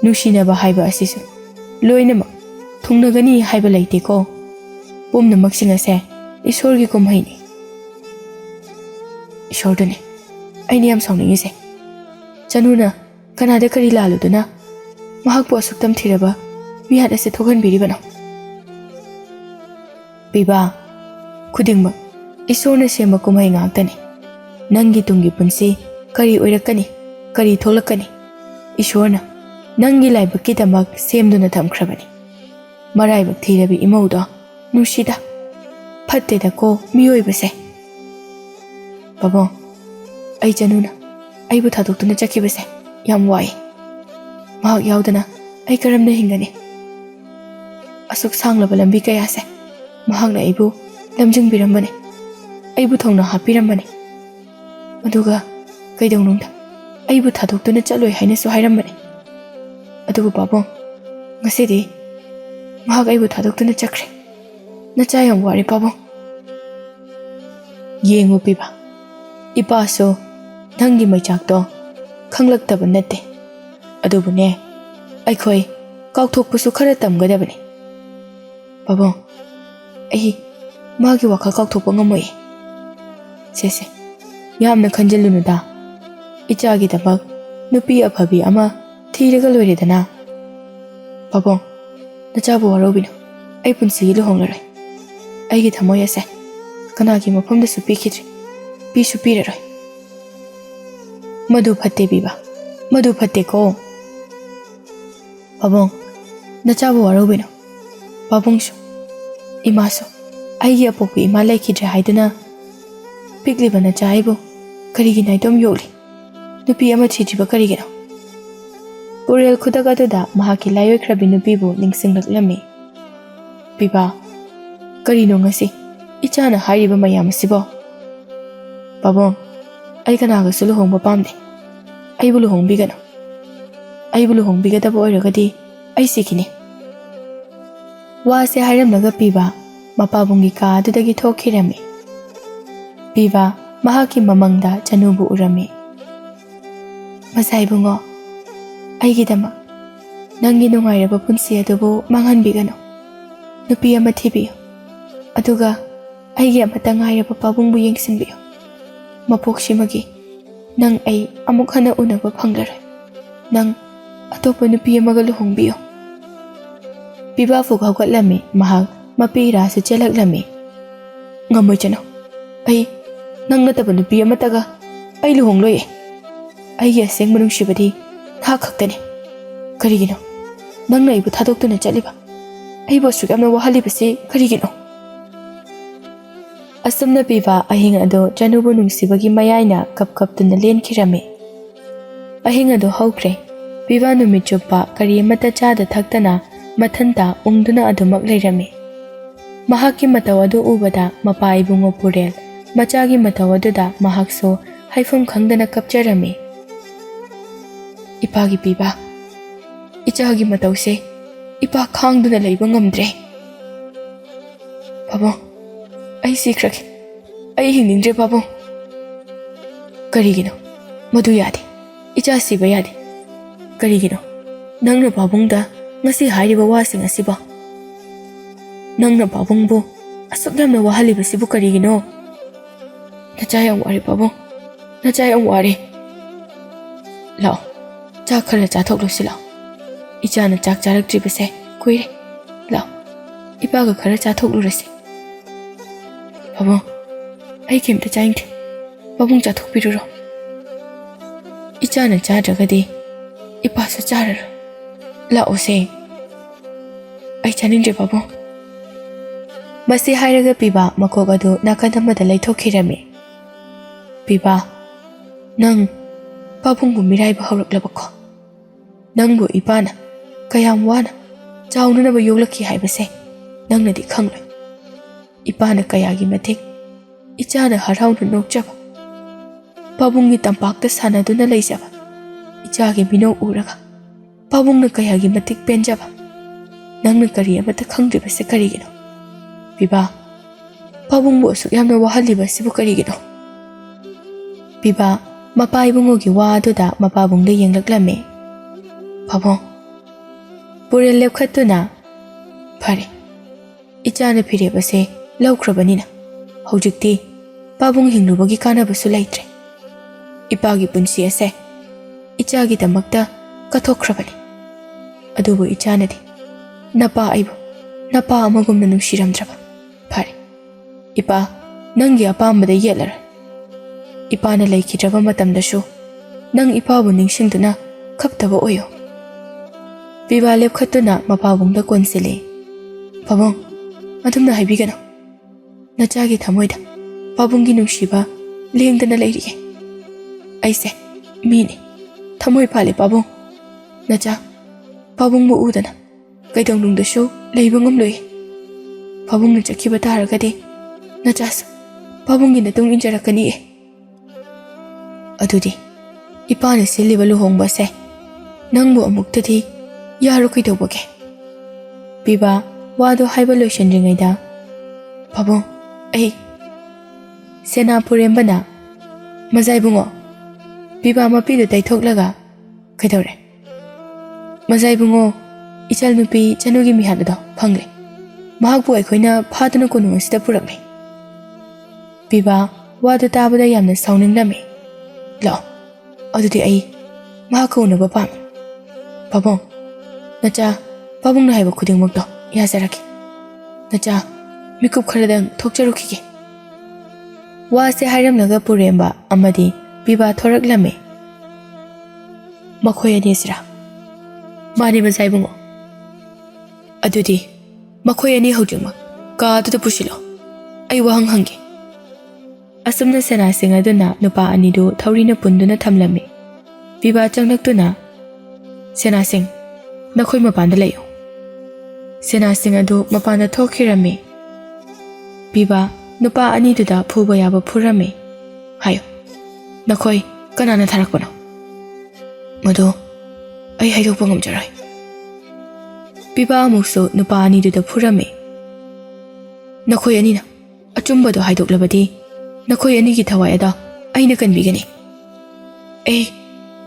ꯅꯨꯡꯁꯤꯅꯕ ꯍꯥꯏꯕ ꯑꯁꯤꯁꯨ ꯂꯣꯏꯅꯃꯛ ꯊꯨꯡꯅꯒꯅꯤ ꯍꯥꯏꯕ ꯂꯩꯇꯦꯀꯣ ꯄꯨꯝꯅꯃꯛꯁꯤꯡ ꯑꯁꯦ ꯏꯁꯣꯔꯒꯤ ꯀꯨꯝꯍꯩꯅꯤ ꯏꯁꯣꯔꯗꯨꯅꯤ ꯑꯩꯅ ꯌꯥꯝ ꯁꯥꯎꯅꯤꯡꯉꯤꯁꯦ ꯆꯅꯨꯅ ꯀꯅꯥꯗ ꯀꯔꯤ ꯂꯥꯜꯂꯨꯗꯨꯅ ꯃꯍꯥꯛꯄꯨ ꯑꯁꯨꯛ ꯇꯝꯊꯤꯔꯕ ꯃꯤꯍꯥꯠ ꯑꯁꯤ ꯊꯣꯛꯍꯟꯕꯤꯔꯤꯕꯅꯣ ꯄꯤꯕꯥ ꯈꯨꯗꯤꯡꯃꯛ ꯏꯁꯣꯔꯅ ꯁꯦꯝꯕ ꯀꯨꯝꯍꯩ ꯉꯥꯛꯇꯅꯤ ꯅꯪꯒꯤ ꯇꯨꯡꯒꯤ ꯄꯨꯟꯁꯤ ꯀꯔꯤ ꯑꯣꯏꯔꯛꯀꯅꯤ ꯀꯔꯤ ꯊꯣꯛꯂꯛꯀꯅꯤ ꯏꯁꯣꯔꯅ ꯅꯪꯒꯤ ꯂꯥꯏꯕꯛꯀꯤꯗꯃꯛ ꯁꯦꯝꯗꯨꯅ ꯊꯝꯈ꯭ꯔꯕꯅꯤ ꯃꯔꯥꯏꯕꯛ ꯊꯤꯔꯕꯤ ꯏꯃꯧꯗꯣ ꯅꯨꯡꯁꯤꯗ ꯐꯠꯇꯦꯗꯀꯣ ꯃꯤꯑꯣꯏꯕꯁꯦ ꯄꯥꯕꯨꯡ ꯑꯩ ꯆꯅꯨꯅ ꯑꯩꯕꯨ ꯊꯥꯗꯣꯛꯇꯨꯅ ꯆꯠꯈꯤꯕꯁꯦ ꯌꯥꯝ ꯋꯥꯏ ꯃꯍꯥꯛ ꯌꯥꯎꯗꯅ ꯑꯩ ꯀꯔꯝꯅ ꯍꯤꯡꯒꯅꯤ ꯑꯁꯨꯛ ꯁꯥꯡꯂꯕ ꯂꯝꯕꯤ ꯀꯌꯥꯁꯦ ꯃꯍꯥꯛꯅ ꯑꯩꯕꯨ ꯂꯝꯖꯤꯡꯕꯤꯔꯝꯕꯅꯤ ꯑꯩꯕꯨ ꯊꯧꯅꯥ ꯍꯥꯞꯄꯤꯔꯝꯕꯅꯤ ꯑꯗꯨꯒ ꯀꯩꯗꯧꯅꯨꯡꯗ ꯑꯩꯕꯨ ꯊꯥꯗꯣꯛꯇꯨꯅ ꯆꯠꯂꯣꯏ ꯍꯥꯏꯅꯁꯨ ꯍꯥꯏꯔꯝꯕꯅꯤ ꯑꯗꯨꯕꯨ ꯄꯥꯕꯨꯡ ꯉꯁꯤꯗꯤ ꯃꯍꯥꯛ ꯑꯩꯕꯨ ꯊꯥꯗꯣꯛꯇꯨꯅ ꯆꯠꯈ꯭ꯔꯦ ꯅꯆꯥ ꯌꯥꯝ ꯋꯥꯔꯦ ꯄꯥꯕꯨꯡ ꯌꯦꯡꯉꯨ ꯄꯤꯕꯥ ꯏꯄꯥꯁꯨ ꯅꯪꯒꯤ ꯃꯩꯆꯥꯛꯇꯣ ꯈꯪꯂꯛꯇꯕ ꯅꯠꯇꯦ ꯑꯗꯨꯕꯨꯅꯦ ꯑꯩꯈꯣꯏ ꯀꯥꯎꯊꯣꯛꯄꯁꯨ ꯈꯔ ꯇꯝꯒꯗꯕꯅꯤ ꯄꯥꯕꯨꯡ ꯑꯩ ꯃꯥꯒꯤ ꯋꯥꯈꯜ ꯀꯥꯎꯊꯣꯛꯄ ꯉꯝꯃꯣꯏ ꯁꯦꯁꯦ ꯌꯥꯝꯅ ꯈꯟꯖꯤꯜꯂꯨꯅꯨꯗ ꯏꯆꯥꯒꯤꯗꯃꯛ ꯅꯨꯄꯤ ꯑꯐꯕꯤ ꯑꯃ ꯊꯤꯔꯒ ꯂꯣꯏꯔꯦꯗꯅ ꯄꯥꯕꯨꯡ ꯅꯆꯥꯕꯨ ꯋꯥꯔꯧꯕꯤꯅꯨ ꯑꯩ ꯄꯨꯟꯁꯤꯒꯤ ꯂꯨꯍꯣꯡꯂꯔꯣꯏ ꯑꯩꯒꯤ ꯊꯃꯣꯏ ꯑꯁꯦ ꯀꯅꯥꯒꯤ ꯃꯐꯝꯗꯁꯨ ꯄꯤꯈꯤꯗ꯭ꯔꯤ ꯄꯤꯁꯨ ꯄꯤꯔꯔꯣꯏ ꯃꯗꯨ ꯐꯠꯇꯦ ꯄꯤꯕꯥ ꯃꯗꯨ ꯐꯠꯇꯦꯀꯣ ꯄꯥꯕꯨꯡ ꯅꯆꯥꯕꯨ ꯋꯥꯔꯧꯕꯤꯅꯨ ꯄꯥꯕꯨꯡꯁꯨ ꯏꯃꯥꯁꯨ ꯑꯩꯒꯤ ꯑꯄꯣꯛꯄ ꯏꯃꯥ ꯂꯩꯈꯤꯗ꯭ꯔꯦ ꯍꯥꯏꯗꯨꯅ ꯄꯤꯛꯂꯤꯕ ꯅꯆꯥ ꯑꯩꯕꯨ ꯀꯔꯤꯒꯤ ꯅꯥꯏꯇꯣꯝ ꯌꯣꯛꯂꯤ ꯅꯨꯄꯤ ꯑꯃ ꯊꯤꯗ꯭ꯔꯤꯕ ꯀꯔꯤꯒꯤꯅꯣ ꯄꯨꯔꯦꯜ ꯈꯨꯗꯛ ꯑꯗꯨꯗ ꯃꯍꯥꯛꯀꯤ ꯂꯥꯏꯑꯣꯏꯈ꯭ꯔꯕꯤ ꯅꯨꯄꯤꯕꯨ ꯅꯤꯡꯁꯤꯡꯂꯛꯂꯝꯃꯤ ꯄꯤꯕꯥ ꯀꯔꯤꯅꯣ ꯉꯁꯤ ꯏꯆꯥꯅ ꯍꯥꯏꯔꯤꯕ ꯃꯌꯥꯝ ꯑꯁꯤꯕꯣ ꯄꯥꯕꯨꯡ ꯑꯩ ꯀꯅꯥꯒꯁꯨ ꯂꯨꯍꯣꯡꯕ ꯄꯥꯝꯗꯦ ꯑꯩꯕꯨ ꯂꯨꯍꯣꯡꯕꯤꯒꯅꯨ ꯑꯩꯕꯨ ꯂꯨꯍꯣꯡꯕꯤꯒꯗꯕ ꯑꯣꯏꯔꯒꯗꯤ ꯑꯩ ꯁꯤꯈꯤꯅꯤ ꯋꯥꯁꯦ ꯍꯥꯏꯔꯝꯂꯒ ꯄꯤꯕꯥ ꯃꯄꯥꯕꯨꯡꯒꯤ ꯀꯥ ꯑꯗꯨꯗꯒꯤ ꯊꯣꯛꯈꯤꯔꯝꯃꯤ ꯄꯤꯕꯥ ꯃꯍꯥꯛꯀꯤ ꯃꯃꯪꯗ ꯆꯅꯨꯕꯨ ꯎꯔꯝꯃꯤ ꯃꯆꯥ ꯏꯕꯨꯡꯉꯣ ꯑꯩꯒꯤꯗꯃꯛ ꯅꯪꯒꯤ ꯅꯨꯡꯉꯥꯏꯔꯕ ꯄꯨꯟꯁꯤ ꯑꯗꯨꯕꯨ ꯃꯥꯡꯍꯟꯕꯤꯒꯅꯨ ꯅꯨꯄꯤ ꯑꯃ ꯊꯤꯕꯤꯌꯨ ꯑꯗꯨꯒ ꯑꯩꯒꯤ ꯑꯃꯠꯇ ꯉꯥꯏꯔꯕ ꯄꯥꯕꯨꯡꯕꯨ ꯌꯦꯡꯁꯤꯟꯕꯤꯌꯨ ꯃꯄꯣꯛꯁꯤꯃꯒꯤ ꯅꯪ ꯑꯩ ꯑꯃꯨꯛ ꯍꯟꯅ ꯎꯅꯕ ꯐꯪꯂꯔꯣꯏ ꯅꯪ ꯑꯇꯣꯞꯄ ꯅꯨꯄꯤ ꯑꯃꯒ ꯂꯨꯍꯣꯡꯕꯤꯌꯨ ꯄꯤꯕꯥ ꯐꯨꯛ ꯍꯧꯒꯠꯂꯝꯃꯤ ꯃꯍꯥꯛ ꯃꯄꯤꯔꯥꯁꯨ ꯆꯦꯜꯂꯛꯂꯝꯃꯤ ꯉꯝꯃꯣꯏ ꯆꯅꯨ ꯑꯩ ꯅꯪ ꯅꯠꯇꯕ ꯅꯨꯄꯤ ꯑꯃꯠꯇꯒ ꯑꯩ ꯂꯨꯍꯣꯡꯂꯣꯏꯌꯦ ꯑꯩꯒꯤ ꯑꯁꯦꯡꯕ ꯅꯨꯡꯁꯤꯕꯗꯤ ꯅꯍꯥꯛ ꯈꯛꯇꯅꯤ ꯀꯔꯤꯒꯤꯅꯣ ꯅꯪꯅ ꯑꯩꯕꯨ ꯊꯥꯗꯣꯛꯇꯨꯅ ꯆꯠꯂꯤꯕ ꯑꯩꯕꯨ ꯑꯁꯨꯛ ꯌꯥꯝꯅ ꯋꯥꯍꯜꯂꯤꯕꯁꯤ ꯀꯔꯤꯒꯤꯅꯣ ꯑꯁꯨꯝꯅ ꯄꯤꯕꯥ ꯑꯍꯤꯡ ꯑꯗꯨ ꯆꯅꯨꯕꯨ ꯅꯨꯡꯁꯤꯕꯒꯤ ꯃꯌꯥꯏꯅ ꯀꯞꯇꯨꯅ ꯂꯦꯟꯈꯤꯔꯝꯃꯤ ꯑꯍꯤꯡ ꯑꯗꯨ ꯍꯧꯈ꯭ꯔꯦ ꯄꯤꯕꯥ ꯅꯨꯃꯤꯠ ꯆꯨꯞꯄ ꯀꯔꯤ ꯑꯃꯠꯇ ꯆꯥꯗ ꯊꯛꯇꯅ ꯃꯊꯟꯇ ꯎꯪꯗꯨꯅ ꯑꯗꯨꯃꯛ ꯂꯩꯔꯝꯃꯤ ꯃꯍꯥꯛꯀꯤ ꯃꯇꯧ ꯑꯗꯨ ꯎꯕꯗ ꯃꯄꯥ ꯏꯕꯨꯡꯉꯣ ꯄꯨꯔꯦꯜ ꯃꯆꯥꯒꯤ ꯃꯇꯧ ꯑꯗꯨꯗ ꯃꯍꯥꯛꯁꯨ ꯍꯥꯏꯐꯝ ꯈꯪꯗꯅ ꯀꯞꯆꯔꯝꯃꯤ ꯏꯄꯥꯒꯤ ꯄꯤꯕꯥ ꯏꯆꯥꯒꯤ ꯃꯇꯧꯁꯦ ꯏꯄꯥ ꯈꯥꯡꯗꯨꯅ ꯂꯩꯕ ꯉꯝꯗ꯭ꯔꯦ ꯄꯥꯕꯨꯡ ꯑꯩ ꯁꯤꯈ꯭ꯔꯒꯦ ꯑꯩ ꯍꯤꯡꯅꯤꯡꯗ꯭ꯔꯦ ꯄꯥꯕꯨꯡ ꯀꯔꯤꯒꯤꯅꯣ ꯃꯗꯨ ꯌꯥꯗꯦ ꯏꯆꯥ ꯁꯤꯕ ꯌꯥꯗꯦ ꯀꯔꯤꯒꯤꯅꯣ ꯅꯪꯅ ꯄꯥꯕꯨꯡꯗ ꯉꯁꯤ ꯍꯥꯏꯔꯤꯕ ꯋꯥꯁꯤꯡ ꯑꯁꯤꯕꯣ ꯅꯪꯅ ꯄꯥꯕꯨꯡꯕꯨ ꯑꯁꯨꯛ ꯌꯥꯝꯅ ꯋꯥꯍꯜꯂꯤꯕꯁꯤꯕꯨ ꯀꯔꯤꯒꯤꯅꯣ ꯅꯆꯥ ꯌꯥꯝ ꯋꯥꯔꯦ ꯄꯥꯕꯨꯡ ꯅꯆꯥ ꯌꯥꯝ ꯋꯥꯔꯦ ꯂꯥꯛꯑꯣ ꯆꯥꯛ ꯈꯔ ꯆꯥꯊꯣꯛꯂꯨꯁꯤ ꯂꯥꯛꯑꯣ Ichana chak charaktribase kuire. Lao. Ipaga khara chathoklurise. Pabong. Ai kimta chaingte. Pabong chathokpiruro. Ichana chadragadi ipa su charar. Lao se. Ai chaningre pabong. Masi hairaga piba makogadu nakadamada laithokirame. Piba. Nang pabongbu miraiba hawraklabako. Nangbu ipana kayam wana chaunanaba yoglaki haibase nangnadi khangloi. Ipana kayagi matik ichana harauna nokjaba. Pabongni tampakta sanaduna leijaba. Ichagi minau uraga pabongna kayagi matik penjaba. Nangna kari amata khangdribase karigino. Piba pabongbu asuk yamna wahalibasibu karigino. Piba mapa ibungogi wa aduda mapabongda yenglaklame. Pabong Purel lepkhatuna Phare Ichana phirebase laukhrabanina Hojikti Pabong hinglubagi kanabasu leitre Ipagi punsi ase Ichagi damakta kathokhrabani Adubu ichanadi Napa aibu Napa amagumna nungsiramdraba Phare Ipa nangi apambada yelara Ipana leikidraba matamdashu Nang ipabu ningsingduna kaptaba oyo Piba lepkhatuna mapabongda konsile. Pabong, adumna haibigano. Nachagi thamoida. Pabonggi nungsiba lengdana leirige. Aise, mini. Thamoi phale pabong. Nacha, pabongbu udana. Kaidongnungdashu leiba ngamloi. Pabongna chakhiba taragadi. Nachas, pabonggi natung injarakani. Adudi, ipana siliba luhongbase. Nangbu amuktadi Yaru kidobage. Piba wado haiba loishandringaida. Pabong, ai Sena purembana Mazai bungo. Piba mapidu daithoklaga kaidore. Mazai bungo ichal nupi chanugi mihanado phangle. Mahakbu aikhoina phaduna konung asida purakme. Piba wado tabada yamna sauninglame. Lao adudi ai mahakku unaba pam. Pabong Nacha, pabongna haiba khudingmakto yazaraki. Nacha, mikup kharadang thokjarukige. Wase hairamnaga puremba amadi piba thoraklame. Makhoi ani sira. Mani bazai bungo. Adudi, makhoi ani hojingma ka atuda pushilo. Ai wahang hangi. Asumna sena singa duna nupa anidu thaurina punduna thamlame. Piba changnaktuna sena sing Nakhoi mapanda layo. Sena singa du mapanda thokhirame. Piba nupa ani duda phuba yaba phurame. Hayo. Nakhoi kanana tharakpano. Madu ai haidokpa ngamjarai. Piba amuksu nupa ani duda phurame. Nakhoi anina achumbado haidoklabadi nakhoi ani gi thawai ada aina kanbigani. Ei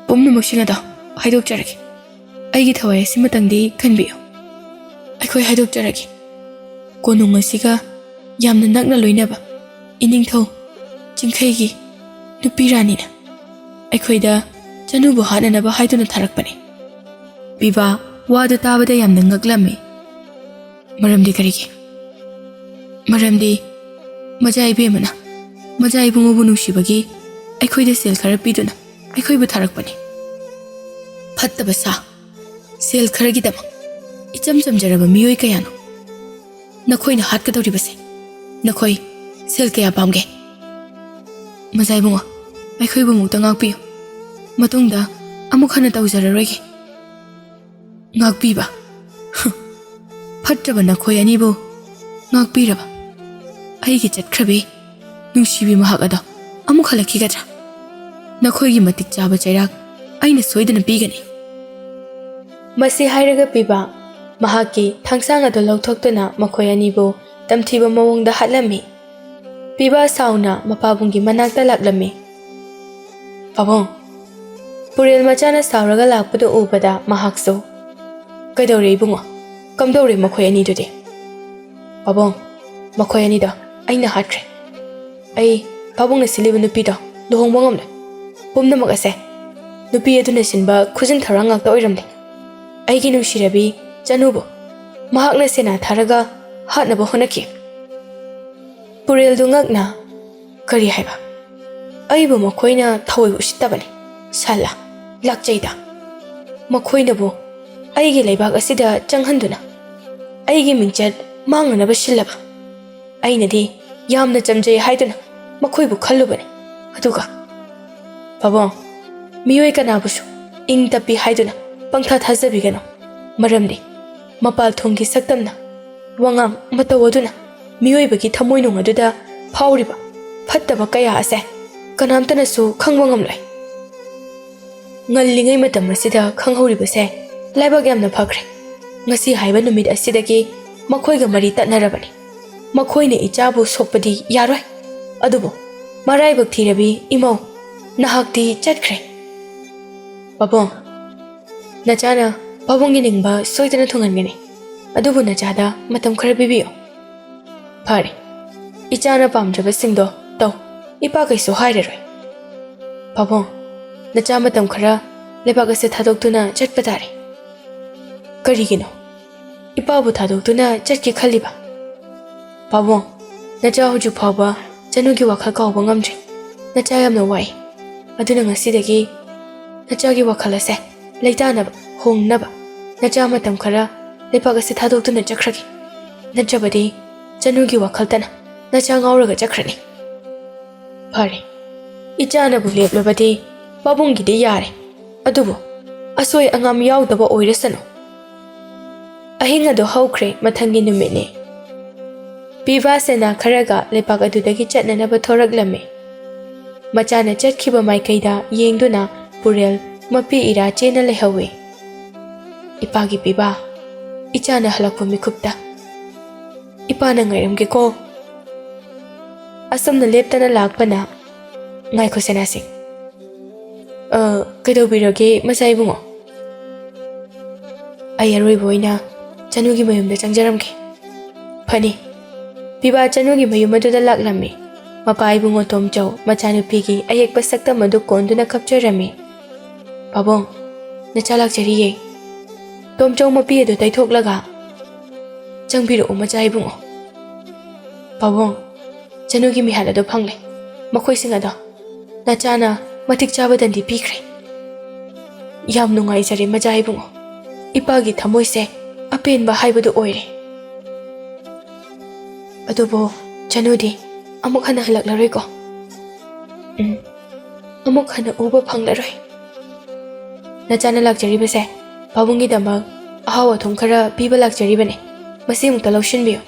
pumna muksingada haidokjaragi. Aigi thawai simatangdi kanbiyo. Aikhoi haidokjaragi. Konung asiga yamna nakna loinaba. Iningthau chingkhaigi nupirani na. Aikhoida chanubu hananaba haiduna tharakpani. Piba wadu tabada yamna ngaklame. Maramdi karigi. Maramdi majai bemana. Majai bungobu nungsibagi aikhoida sel khara piduna aikhoibu tharakpani. Phattaba sa Sel kharagi dama icham chamjaraba miyoi kayano nakhoi na hat kadori base nakhoi sel kaya pamge Mazai bungo aikhoi bu mukta ngakpiyo matungda amuk hana tawjararoige ngakpiba phatraba nakhoi anibu ngakpiraba aigi chatkhrabi nungsibi mahak ada amuk halakhigadra nakhoi gi matik chaba chairak aina soidana pigani Masi hairaga piba mahaki thangsang ado lauthokduna makhoi anibu tamthiba mawongda hatlami. Piba sauna mapabunggi manakta laklami. Pabong Purel machana sauraga lakpadu ubada mahakso. Kaidore ibungo kamdore makhoi anidudi. Pabong makhoi anida aina hatre. Ai pabongna siliba nupido luhongba ngamle. Pumnamak ase nupi aduna sinba khujin tharang ngakta oiramle. ꯑꯩꯒꯤ ꯅꯨꯡꯁꯤꯔꯕꯤ ꯆꯅꯨꯕꯨ ꯃꯍꯥꯛꯅ ꯁꯦꯅꯥ ꯊꯥꯔꯒ ꯍꯥꯠꯅꯕ ꯍꯣꯠꯅꯈꯤ꯫ ꯄꯨꯔꯦꯜꯗꯨ ꯉꯛꯅ ꯀꯔꯤ ꯍꯥꯏꯕ? ꯑꯩꯕꯨ ꯃꯈꯣꯏꯅ ꯊꯑꯣꯏ ꯎꯁꯤꯠꯇꯕꯅꯤ꯫ ꯁꯥꯂꯥ ꯂꯥꯛꯆꯩꯗ ꯃꯈꯣꯏꯅꯕꯨ ꯑꯩꯒꯤ ꯂꯩꯕꯥꯛ ꯑꯁꯤꯗ ꯆꯪꯍꯟꯗꯨꯅ ꯑꯩꯒꯤ ꯃꯤꯡꯆꯠ ꯃꯥꯡꯅꯅꯕ ꯁꯤꯜꯂꯕ꯫ ꯑꯩꯅꯗꯤ ꯌꯥꯝꯅ ꯆꯝꯖꯩ ꯍꯥꯏꯗꯨꯅ ꯃꯈꯣꯏꯕꯨ ꯈꯜꯂꯨꯕꯅꯤ, ꯑꯗꯨꯒ ꯄꯥꯕꯨꯡ, ꯃꯤꯑꯣꯏ ꯀꯅꯥꯕꯨꯁꯨ ꯏꯪ ꯇꯞꯄꯤ ꯍꯥꯏꯗꯨꯅ ꯄꯪꯊꯥ ꯊꯥꯖꯕꯤꯒꯅꯨ, ꯃꯔꯝꯗꯤ ꯃꯄꯥꯜ ꯊꯣꯡꯒꯤ ꯁꯛꯇꯝꯅ ꯋꯥꯉꯥꯡ ꯃꯇꯧ ꯑꯗꯨꯅ ꯃꯤꯑꯣꯏꯕꯒꯤ ꯊꯃꯣꯏꯅꯨꯡ ꯑꯗꯨꯗ ꯐꯥꯎꯔꯤꯕ ꯐꯠꯇꯕ ꯀꯌꯥ ꯑꯁꯦ ꯀꯅꯥꯝꯇꯅꯁꯨ ꯈꯪꯕ ꯉꯝꯂꯣꯏ꯫ ꯉꯜꯂꯤꯉꯩ ꯃꯇꯝ ꯑꯁꯤꯗ ꯈꯪꯍꯧꯔꯤꯕꯁꯦ ꯂꯥꯏꯕꯛ ꯌꯥꯝꯅ ꯐꯈ꯭ꯔꯦ꯫ ꯉꯁꯤ ꯍꯥꯏꯕ ꯅꯨꯃꯤꯠ ꯑꯁꯤꯗꯒꯤ ꯃꯈꯣꯏꯒ ꯃꯔꯤ ꯇꯠꯅꯔꯕꯅꯤ꯫ ꯃꯈꯣꯏꯅ ꯏꯆꯥꯕꯨ ꯁꯣꯛꯄꯗꯤ ꯌꯥꯔꯣꯏ, ꯑꯗꯨꯕꯨ ꯃꯔꯥꯏꯕꯛ ꯊꯤꯔꯕꯤ ꯏꯃꯧ ꯅꯍꯥꯛꯇꯤ ꯆꯠꯈ꯭ꯔꯦ꯫ ꯄꯥꯕꯨꯡ, ꯅꯆꯥꯅ ꯄꯥꯕꯨꯡꯒꯤ ꯅꯤꯡꯕ ꯁꯣꯏꯗꯅ ꯊꯨꯡꯍꯟꯒꯅꯤ, ꯑꯗꯨꯕꯨ ꯅꯆꯥꯗ ꯃꯇꯝ ꯈꯔ ꯄꯤꯕꯤꯌꯨ꯫ ꯐꯔꯦ, ꯏꯆꯥꯅ ꯄꯥꯝꯗ꯭ꯔꯕꯁꯤꯡꯗꯣ ꯇꯧ, ꯏꯄꯥ ꯀꯩꯁꯨ ꯍꯥꯏꯔꯔꯣꯏ꯫ ꯄꯥꯕꯨꯡ, ꯅꯆꯥ ꯃꯇꯝ ꯈꯔ ꯂꯩꯕꯥꯛ ꯑꯁꯤ ꯊꯥꯗꯣꯛꯇꯨꯅ ꯆꯠꯄ ꯇꯥꯔꯦ꯫ ꯀꯔꯤꯒꯤꯅꯣ ꯏꯄꯥꯕꯨ ꯊꯥꯗꯣꯛꯇꯨꯅ ꯆꯠꯀꯦ ꯈꯜꯂꯤꯕ? ꯄꯥꯕꯨꯡ, ꯅꯆꯥ ꯍꯧꯖꯤꯛ ꯐꯥꯎꯕ ꯆꯅꯨꯒꯤ ꯋꯥꯈꯜ ꯀꯥꯎꯕ ꯉꯝꯗ꯭ꯔꯤ꯫ ꯅꯆꯥ ꯌꯥꯝꯅ ꯋꯥꯏ, ꯑꯗꯨꯅ ꯉꯁꯤꯗꯒꯤ ꯅꯆꯥꯒꯤ ꯋꯥꯈꯜ ꯑꯁꯦ ꯂꯩꯇꯥꯅꯕ ꯍꯣꯡꯅꯕ ꯅꯆꯥ ꯃꯇꯝ ꯈꯔ ꯂꯩꯕꯥꯛ ꯑꯁꯤ ꯊꯥꯗꯣꯛꯇꯨꯅ ꯆꯠꯈ꯭ꯔꯒꯦ꯫ ꯅꯠꯇ꯭ꯔꯕꯗꯤ ꯆꯅꯨꯒꯤ ꯋꯥꯈꯜꯇꯅ ꯅꯆꯥ ꯉꯥꯎꯔꯒ ꯆꯠꯈ꯭ꯔꯅꯤ꯫ ꯐꯔꯦ, ꯏꯆꯥꯅꯕꯨ ꯂꯦꯞꯂꯕꯗꯤ ꯄꯥꯕꯨꯡꯒꯤꯗꯤ ꯌꯥꯔꯦ, ꯑꯗꯨꯕꯨ ꯑꯁꯣꯏ ꯑꯉꯥꯝ ꯌꯥꯎꯗꯕ ꯑꯣꯏꯔꯁꯅꯨ꯫ ꯑꯍꯤꯡ ꯑꯗꯨ ꯍꯧꯈ꯭ꯔꯦ꯫ ꯃꯊꯪꯒꯤ ꯅꯨꯃꯤꯠꯅꯤ꯫ ꯄꯤꯕꯥ ꯁꯦꯅꯥ ꯈꯔꯒ ꯂꯩꯕꯥꯛ ꯑꯗꯨꯗꯒꯤ ꯆꯠꯅꯅꯕ ꯊꯣꯔꯛꯂꯝꯃꯤ꯫ ꯃꯆꯥꯅ ꯆꯠꯈꯤꯕ ꯃꯥꯏꯀꯩꯗ ꯌꯦꯡꯗꯨꯅ ꯄꯨꯔꯦꯜ ꯃꯄꯤ ꯏꯔꯥ ꯆꯦꯅ ꯂꯩꯍꯧꯏ꯫ ꯏꯄꯥꯒꯤ ꯄꯤꯕꯥ, ꯏꯆꯥꯅ ꯍꯜꯂꯛꯄ ꯃꯤꯀꯨꯞꯇ ꯏꯄꯥꯅ ꯉꯥꯏꯔꯝꯒꯦꯀꯣ꯫ ꯑꯁꯨꯝꯅ ꯂꯦꯞꯇꯅ ꯂꯥꯛꯄꯅ ꯉꯥꯏꯈꯣ ꯁꯦꯅꯥꯁꯤꯡ, ꯀꯩꯗꯧꯕꯤꯔꯒꯦ ꯃꯆꯥ ꯏꯕꯨꯡꯉꯣ? ꯑꯩ ꯑꯔꯣꯏꯕ ꯑꯣꯏꯅ ꯆꯅꯨꯒꯤ ꯃꯌꯨꯝꯗ ꯆꯪꯖꯔꯝꯒꯦ꯫ ꯐꯅꯤ꯫ ꯄꯤꯕꯥ ꯆꯅꯨꯒꯤ ꯃꯌꯨꯝ ꯑꯗꯨꯗ ꯂꯥꯛꯂꯝꯃꯤ꯫ ꯃꯄꯥ ꯏꯕꯨꯡꯉꯣ ꯇꯣꯝꯆꯧ ꯃꯆꯥꯅꯨꯄꯤꯒꯤ ꯑꯌꯦꯛꯄ ꯁꯛꯇꯝ ꯑꯗꯨ ꯀꯣꯟꯗꯨꯅ ꯀꯞꯆꯔꯝꯃꯤ꯫ ꯄꯥꯕꯨꯡ, ꯅꯆꯥ ꯂꯥꯛꯆꯔꯤꯌꯦ꯫ ꯇꯣꯝꯆꯧ ꯃꯄꯤ ꯑꯗꯨ ꯇꯩꯊꯣꯛꯂꯒ ꯆꯪꯕꯤꯔꯛꯎ ꯃꯆꯥ ꯏꯕꯨꯡꯉꯣ꯫ ꯄꯥꯕꯨꯡ, ꯆꯅꯨꯒꯤ ꯃꯤꯍꯥꯠ ꯑꯗꯨ ꯐꯪꯂꯦ꯫ ꯃꯈꯣꯏꯁꯤꯡ ꯑꯗꯣ ꯅꯆꯥꯅ ꯃꯇꯤꯛ ꯆꯥꯕ ꯗꯟꯗꯤ ꯄꯤꯈ꯭ꯔꯦ꯫ ꯌꯥꯝ ꯅꯨꯡꯉꯥꯏꯖꯔꯦ ꯃꯆꯥ ꯏꯕꯨꯡꯉꯣ, ꯏꯄꯥꯒꯤ ꯊꯃꯣꯏꯁꯦ ꯑꯄꯦꯟꯕ ꯍꯥꯏꯕꯗꯨ ꯑꯣꯏꯔꯦ꯫ ꯑꯗꯨꯕꯨ ꯆꯅꯨꯗꯤ ꯑꯃꯨꯛ ꯍꯟꯅ ꯍꯜꯂꯛꯂꯔꯣꯏꯀꯣ? ꯑꯃꯨꯛ ꯍꯟꯅ ꯎꯕ ꯐꯪꯂꯔꯣꯏ꯫ ꯅꯆꯥꯅ ꯂꯥꯛꯆꯔꯤꯕꯁꯦ ꯄꯥꯕꯨꯡꯒꯤꯗꯃꯛ ꯑꯍꯥꯎ ꯑꯊꯨꯝ ꯈꯔ ꯄꯤꯕ ꯂꯥꯛꯆꯔꯤꯕꯅꯤ, ꯃꯁꯤꯃꯨꯛꯇ ꯂꯧꯁꯤꯟꯕꯤꯌꯨ꯫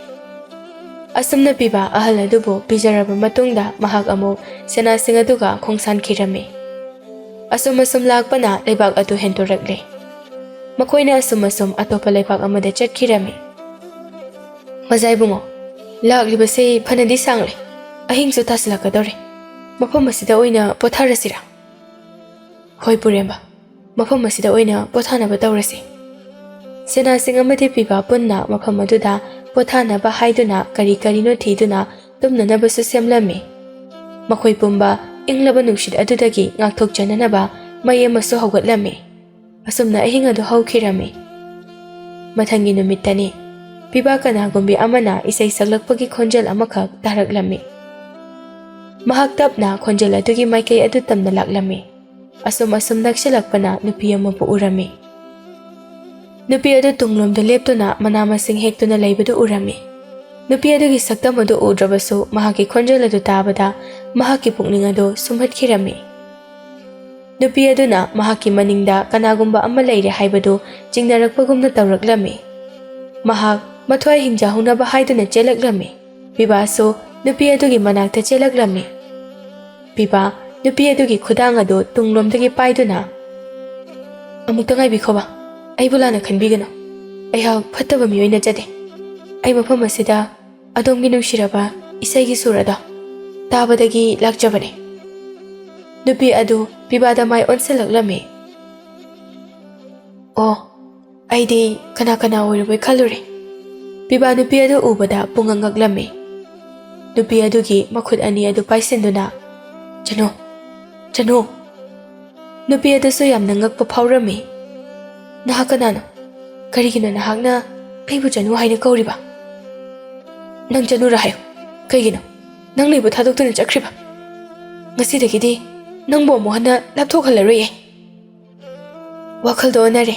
ꯑꯁꯨꯝꯅ ꯄꯤꯕꯥ ꯑꯍꯜ ꯑꯗꯨꯕꯨ ꯄꯤꯖꯔꯕ ꯃꯇꯨꯡꯗ ꯃꯍꯥꯛ ꯑꯃꯨꯛ ꯁꯦꯅꯥꯁꯤꯡ ꯑꯗꯨꯒ ꯈꯣꯡꯁꯥꯟꯈꯤꯔꯝꯃꯤ꯫ ꯑꯁꯨꯝ ꯂꯥꯛꯄꯅ ꯂꯩꯕꯥꯛ ꯑꯗꯨ ꯍꯦꯟꯗꯣꯔꯛꯂꯦ꯫ ꯃꯈꯣꯏꯅ ꯑꯁꯨꯝ ꯑꯇꯣꯞꯄ ꯂꯩꯕꯥꯛ ꯑꯃꯗ ꯆꯠꯈꯤꯔꯝꯃꯤ꯫ ꯃꯆꯥ ꯏꯕꯨꯡꯉꯣ, ꯂꯥꯛꯂꯤꯕꯁꯤ ꯐꯅꯗꯤ ꯁꯥꯡꯂꯦ, ꯑꯍꯤꯡꯁꯨ ꯇꯥꯁꯤꯜꯂꯛꯀꯗꯧꯔꯦ꯫ ꯃꯐꯝ ꯑꯁꯤꯗ ꯑꯣꯏꯅ ꯄꯣꯊꯥꯔꯁꯤꯔꯥ? ꯍꯣꯏ ꯄꯨꯔꯦꯝꯕ, ꯃꯐꯝ ꯑꯁꯤꯗ ꯑꯣꯏꯅ ꯄꯣꯊꯥꯅꯕ ꯇꯧꯔꯁꯤ꯫ ꯁꯦꯅꯥꯁꯤꯡ ꯑꯃꯗꯤ ꯄꯤꯕꯥ ꯄꯨꯟꯅ ꯃꯐꯝ ꯑꯗꯨꯗ ꯄꯣꯊꯥꯅꯕ ꯍꯥꯏꯗꯨꯅ ꯀꯔꯤ ꯀꯔꯤꯅꯣ ꯊꯤꯗꯨꯅ ꯇꯨꯝꯅꯅꯕꯁꯨ ꯁꯦꯝꯂꯝꯃꯤ꯫ ꯃꯈꯣꯏ ꯄꯨꯝꯕ ꯏꯪꯂꯕ ꯅꯨꯡꯁꯤꯠ ꯑꯗꯨꯗꯒꯤ ꯉꯥꯛꯊꯣꯛꯆꯅꯅꯕ ꯃꯩ ꯑꯃꯁꯨ ꯍꯧꯒꯠꯂꯝꯃꯤ꯫ ꯑꯁꯨꯝꯅ ꯑꯍꯤꯡ ꯑꯗꯨ ꯍꯧꯈꯤꯔꯝꯃꯤ꯫ ꯃꯊꯪꯒꯤ ꯅꯨꯃꯤꯠꯇꯅꯤ ꯄꯤꯕꯥ ꯀꯅꯥꯒꯨꯝꯕꯤ ꯑꯃꯅ ꯏꯁꯩ ꯁꯛꯂꯛꯄꯒꯤ ꯈꯣꯟꯖꯦꯜ ꯑꯃꯈꯛ ꯇꯥꯔꯛꯂꯝꯃꯤ꯫ ꯃꯍꯥꯛ ꯇꯞꯅ ꯈꯣꯟꯖꯦꯜ ꯑꯗꯨꯒꯤ ꯃꯥꯏꯀꯩ ꯑꯗꯨ ꯇꯝꯅ ꯂꯥꯛꯂꯝꯃꯤ꯫ ꯑꯁꯨꯝ ꯅꯛꯁꯤꯜꯂꯛꯄꯅ ꯅꯨꯄꯤ ꯑꯃꯕꯨ ꯎꯔꯝꯃꯤ꯫ ꯅꯨꯄꯤ ꯑꯗꯨ ꯇꯨꯡꯂꯣꯝꯗ ꯂꯦꯞꯇꯨꯅ ꯃꯅꯥ ꯃꯁꯤꯡ ꯍꯦꯛꯇꯨꯅ ꯂꯩꯕꯗꯨ ꯎꯔꯝꯃꯤ꯫ ꯅꯨꯄꯤ ꯑꯗꯨꯒꯤ ꯁꯛꯇꯝ ꯑꯗꯨ ꯎꯗ꯭ꯔꯕꯁꯨ ꯃꯍꯥꯛꯀꯤ ꯈꯣꯟꯖꯦꯜ ꯑꯗꯨ ꯇꯥꯕꯗ ꯃꯍꯥꯛꯀꯤ ꯄꯨꯛꯅꯤꯡ ꯑꯗꯨ ꯁꯨꯝꯍꯠꯈꯤꯔꯝꯃꯤ꯫ ꯅꯨꯄꯤ ꯑꯗꯨꯅ ꯃꯍꯥꯛꯀꯤ ꯃꯅꯤꯡꯗ ꯀꯅꯥꯒꯨꯝꯕ ꯑꯃ ꯂꯩꯔꯦ ꯍꯥꯏꯕꯗꯨ ꯆꯤꯡꯅꯔꯛꯄꯒꯨꯝꯅ ꯇꯧꯔꯛꯂꯝꯃꯤ꯫ ꯃꯍꯥꯛ ꯃꯊ꯭ꯋꯥꯏ ꯍꯤꯡꯖꯥꯍꯧꯅꯕ ꯍꯥꯏꯗꯨꯅ ꯆꯦꯜꯂꯛꯂꯝꯃꯤ꯫ ꯄꯤꯕꯥꯁꯨ ꯅꯨꯄꯤ ꯑꯗꯨꯒꯤ ꯃꯅꯥꯛꯇ ꯆꯦꯜꯂꯛꯂꯝꯃꯤ꯫ ꯄꯤꯕꯥ ꯅꯨꯄꯤ ꯑꯗꯨꯒꯤ ꯈꯨꯗꯥꯡ ꯑꯗꯨ ꯇꯨꯡꯂꯣꯝꯗꯒꯤ ꯄꯥꯏꯗꯨꯅ, ꯑꯃꯨꯛꯇ ꯉꯥꯏꯕꯤꯈꯣꯕ, ꯑꯩꯕꯨ ꯂꯥꯟꯅ ꯈꯟꯕꯤꯒꯅꯨ, ꯑꯩꯍꯥꯛ ꯐꯠꯇꯕ ꯃꯤꯑꯣꯏ ꯅꯠꯆꯗꯦ꯫ ꯑꯩ ꯃꯐꯝ ꯑꯁꯤꯗ ꯑꯗꯣꯝꯒꯤ ꯅꯨꯡꯁꯤꯔꯕ ꯏꯁꯩꯒꯤ ꯁꯨꯔ ꯑꯗꯣ ꯇꯥꯕꯗꯒꯤ ꯂꯥꯛꯆꯕꯅꯤ꯫ ꯅꯨꯄꯤ ꯑꯗꯨ ꯄꯤꯕꯥꯗ ꯃꯥꯏ ꯑꯣꯟꯁꯤꯜꯂꯛꯂꯝꯃꯤ꯫ ꯑꯣ, ꯑꯩꯗꯤ ꯀꯅꯥ ꯑꯣꯏꯔꯕꯣꯏ ꯈꯜꯂꯨꯔꯦ꯫ ꯄꯤꯕꯥ ꯅꯨꯄꯤ ꯑꯗꯨ ꯎꯕꯗ ꯄꯨꯡꯉꯛ ꯉꯛꯂꯝꯃꯤ꯫ ꯅꯨꯄꯤ ꯑꯗꯨꯒꯤ ꯃꯈꯨꯠ ꯑꯅꯤ ꯑꯗꯨ ꯄꯥꯏꯁꯤꯟꯗꯨꯅ, ꯆꯅꯨ! ꯅꯨꯄꯤ ꯑꯗꯨꯁꯨ ꯌꯥꯝꯅ ꯉꯛꯄ ꯐꯥꯎꯔꯝꯃꯤ꯫ ꯅꯍꯥꯛ ꯀꯅꯥꯅꯣ? ꯀꯔꯤꯒꯤꯅꯣ ꯅꯍꯥꯛꯅ ꯑꯩꯕꯨ ꯆꯅꯨ ꯍꯥꯏꯅ ꯀꯧꯔꯤꯕ? ꯅꯪ ꯆꯅꯨꯔ ꯍꯥꯏꯌꯨ꯫ ꯀꯩꯒꯤꯅꯣ ꯅꯪꯅ ꯑꯩꯕꯨ ꯊꯥꯗꯣꯛꯇꯨꯅ ꯆꯠꯈ꯭ꯔꯤꯕ? ꯉꯁꯤꯗꯒꯤꯗꯤ ꯅꯪꯕꯨ ꯑꯃꯨꯛ ꯍꯟꯅ ꯂꯥꯞꯊꯣꯛꯍꯜꯂꯔꯣꯏꯌꯦ꯫ ꯋꯥꯈꯜꯗꯣ ꯑꯣꯟꯅꯔꯦ꯫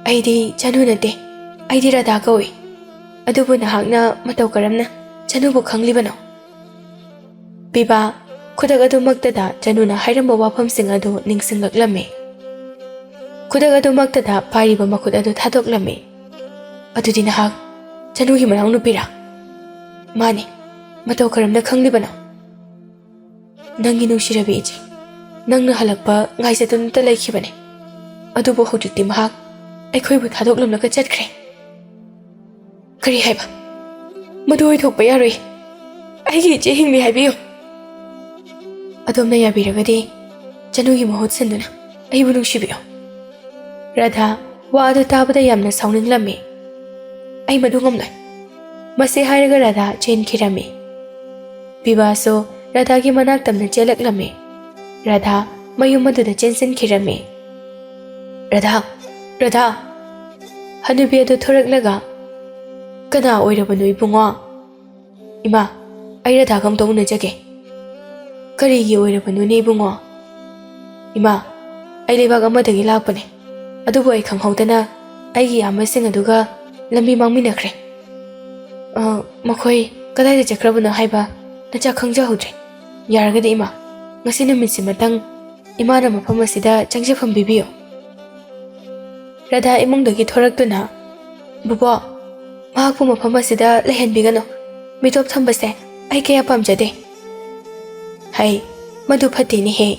ꯑꯩꯗꯤ ꯆꯅꯨ ꯅꯠꯇꯦ, ꯑꯩꯗꯤ ꯔꯥꯙꯥ ꯀꯧꯏ꯫ ꯑꯗꯨꯕꯨ ꯅꯍꯥꯛꯅ ꯃꯇꯧ ꯀꯔꯝꯅ ꯆꯅꯨꯕꯨ ꯈꯪꯂꯤꯕꯅꯣ? ꯄꯤꯕꯥ ꯈꯨꯗꯛ ꯑꯗꯨꯃꯛꯇꯗ ꯆꯅꯨꯅ ꯍꯥꯏꯔꯝꯕ ꯋꯥꯐꯝꯁꯤꯡ ꯑꯗꯨ ꯅꯤꯡꯁꯤꯡꯂꯛꯂꯝꯃꯤ꯫ ꯈꯨꯗꯛ ꯑꯗꯨꯃꯛꯇꯗ ꯄꯥꯏꯔꯤꯕ ꯃꯈꯨꯠ ꯑꯗꯨ ꯊꯥꯗꯣꯛꯂꯝꯃꯤ꯫ ꯑꯗꯨꯗꯤ ꯅꯍꯥꯛ ꯆꯅꯨꯒꯤ ꯃꯅꯥꯎꯅꯨꯄꯤꯔꯥ? ꯃꯥꯅꯤ, ꯃꯇꯧ ꯀꯔꯝꯅ ꯈꯪꯂꯤꯕꯅꯣ? ꯅꯪꯒꯤ ꯅꯨꯡꯁꯤꯔꯕꯤ ꯏꯆꯦ, ꯅꯪꯅ ꯍꯜꯂꯛꯄ ꯉꯥꯏꯖꯗꯨꯅꯇ ꯂꯩꯈꯤꯕꯅꯤ꯫ ꯑꯗꯨꯕꯨ ꯍꯧꯖꯤꯛꯇꯤ ꯃꯍꯥꯛ ꯑꯩꯈꯣꯏꯕꯨ ꯊꯥꯗꯣꯛꯂꯝꯂꯒ ꯆꯠꯈ꯭ꯔꯦ꯫ ꯀꯔꯤ ꯍꯥꯏꯕ? ꯃꯗꯨ ꯑꯣꯏꯊꯣꯛꯄ ꯌꯥꯔꯣꯏ꯫ ꯑꯩꯒꯤ ꯏꯆꯦ ꯍꯤꯡꯂꯤ ꯍꯥꯏꯕꯤꯌꯨ꯫ ꯑꯗꯣꯝꯅ ꯌꯥꯕꯤꯔꯒꯗꯤ ꯆꯅꯨꯒꯤ ꯃꯍꯨꯠ ꯁꯤꯟꯗꯨꯅ ꯑꯩꯕꯨ ꯅꯨꯡꯁꯤꯕꯤꯌꯨ꯫ ꯔꯥꯙꯥ ꯋꯥ ꯑꯗꯨ ꯇꯥꯕꯗ ꯌꯥꯝꯅ ꯁꯥꯎꯅꯤꯡꯂꯝꯃꯤ꯫ ꯑꯩ ꯃꯗꯨ ꯉꯝꯂꯣꯏ꯫ ꯃꯁꯤ ꯍꯥꯏꯔꯒ ꯔꯥꯙꯥ ꯆꯦꯟꯈꯤꯔꯝꯃꯤ꯫ ꯄꯤꯕꯥꯁꯨ ꯔꯥꯙꯥꯒꯤ ꯃꯅꯥꯛ ꯇꯝꯅ ꯆꯦꯜꯂꯛꯂꯝꯃꯤ꯫ ꯔꯥꯙꯥ ꯃꯌꯨꯝ ꯑꯗꯨꯗ ꯆꯦꯟꯁꯤꯟꯈꯤꯔꯝꯃꯤ꯫ ꯔꯥꯙꯥ, ꯔꯥꯙꯥ! ꯍꯅꯨꯕꯤ ꯑꯗꯨ ꯊꯣꯔꯛꯂꯒ, ꯀꯅꯥ ꯑꯣꯏꯔꯕꯅꯣ ꯏꯕꯨꯡꯉꯣ? ꯏꯃꯥ, ꯑꯩ ꯔꯥꯙꯥꯒ ꯑꯝꯇ ꯎꯅꯖꯒꯦ꯫ ꯀꯔꯤꯒꯤ ꯑꯣꯏꯔꯕꯅꯣꯅꯦ ꯏꯕꯨꯡꯉꯣ? ꯏꯃꯥ, ꯑꯩ ꯂꯩꯕꯥꯛ ꯑꯃꯗꯒꯤ ꯂꯥꯛꯄꯅꯦ꯫ ꯑꯗꯨꯕꯨ ꯑꯩ ꯈꯪꯍꯧꯗꯅ ꯑꯩꯒꯤ ꯏꯌꯥꯝꯕꯁꯤꯡ ꯑꯗꯨꯒ ꯂꯝꯕꯤ ꯃꯥꯡꯃꯤꯟꯅꯈ꯭ꯔꯦ꯫ ꯃꯈꯣꯏ ꯀꯗꯥꯏꯗ ꯆꯠꯈ꯭ꯔꯕꯅꯣ ꯍꯥꯏꯕ ꯅꯆꯥ ꯈꯪꯖꯍꯧꯗ꯭ꯔꯦ꯫ ꯌꯥꯔꯒꯗꯤ ꯏꯃꯥ, ꯉꯁꯤ ꯅꯨꯃꯤꯠꯁꯤꯃꯇꯪ ꯏꯃꯥꯅ ꯃꯐꯝ ꯑꯁꯤꯗ ꯆꯪꯖꯐꯝ ꯄꯤꯕꯤꯌꯨ꯫ ꯔꯥꯙꯥ ꯏꯃꯨꯡꯗꯒꯤ ꯊꯣꯔꯛꯇꯨꯅ, ꯕꯨꯕꯣꯛ, ꯃꯍꯥꯛꯄꯨ ꯃꯐꯝ ꯑꯁꯤꯗ ꯂꯩꯍꯟꯕꯤꯒꯅꯨ꯫ ꯃꯤꯇꯣꯞ ꯊꯝꯕꯁꯦ ꯑꯩ ꯀꯌꯥ ꯄꯥꯝꯖꯗꯦ꯫ ꯍꯩ, ꯃꯗꯨ ꯐꯠꯇꯦꯅꯦꯍꯦ꯫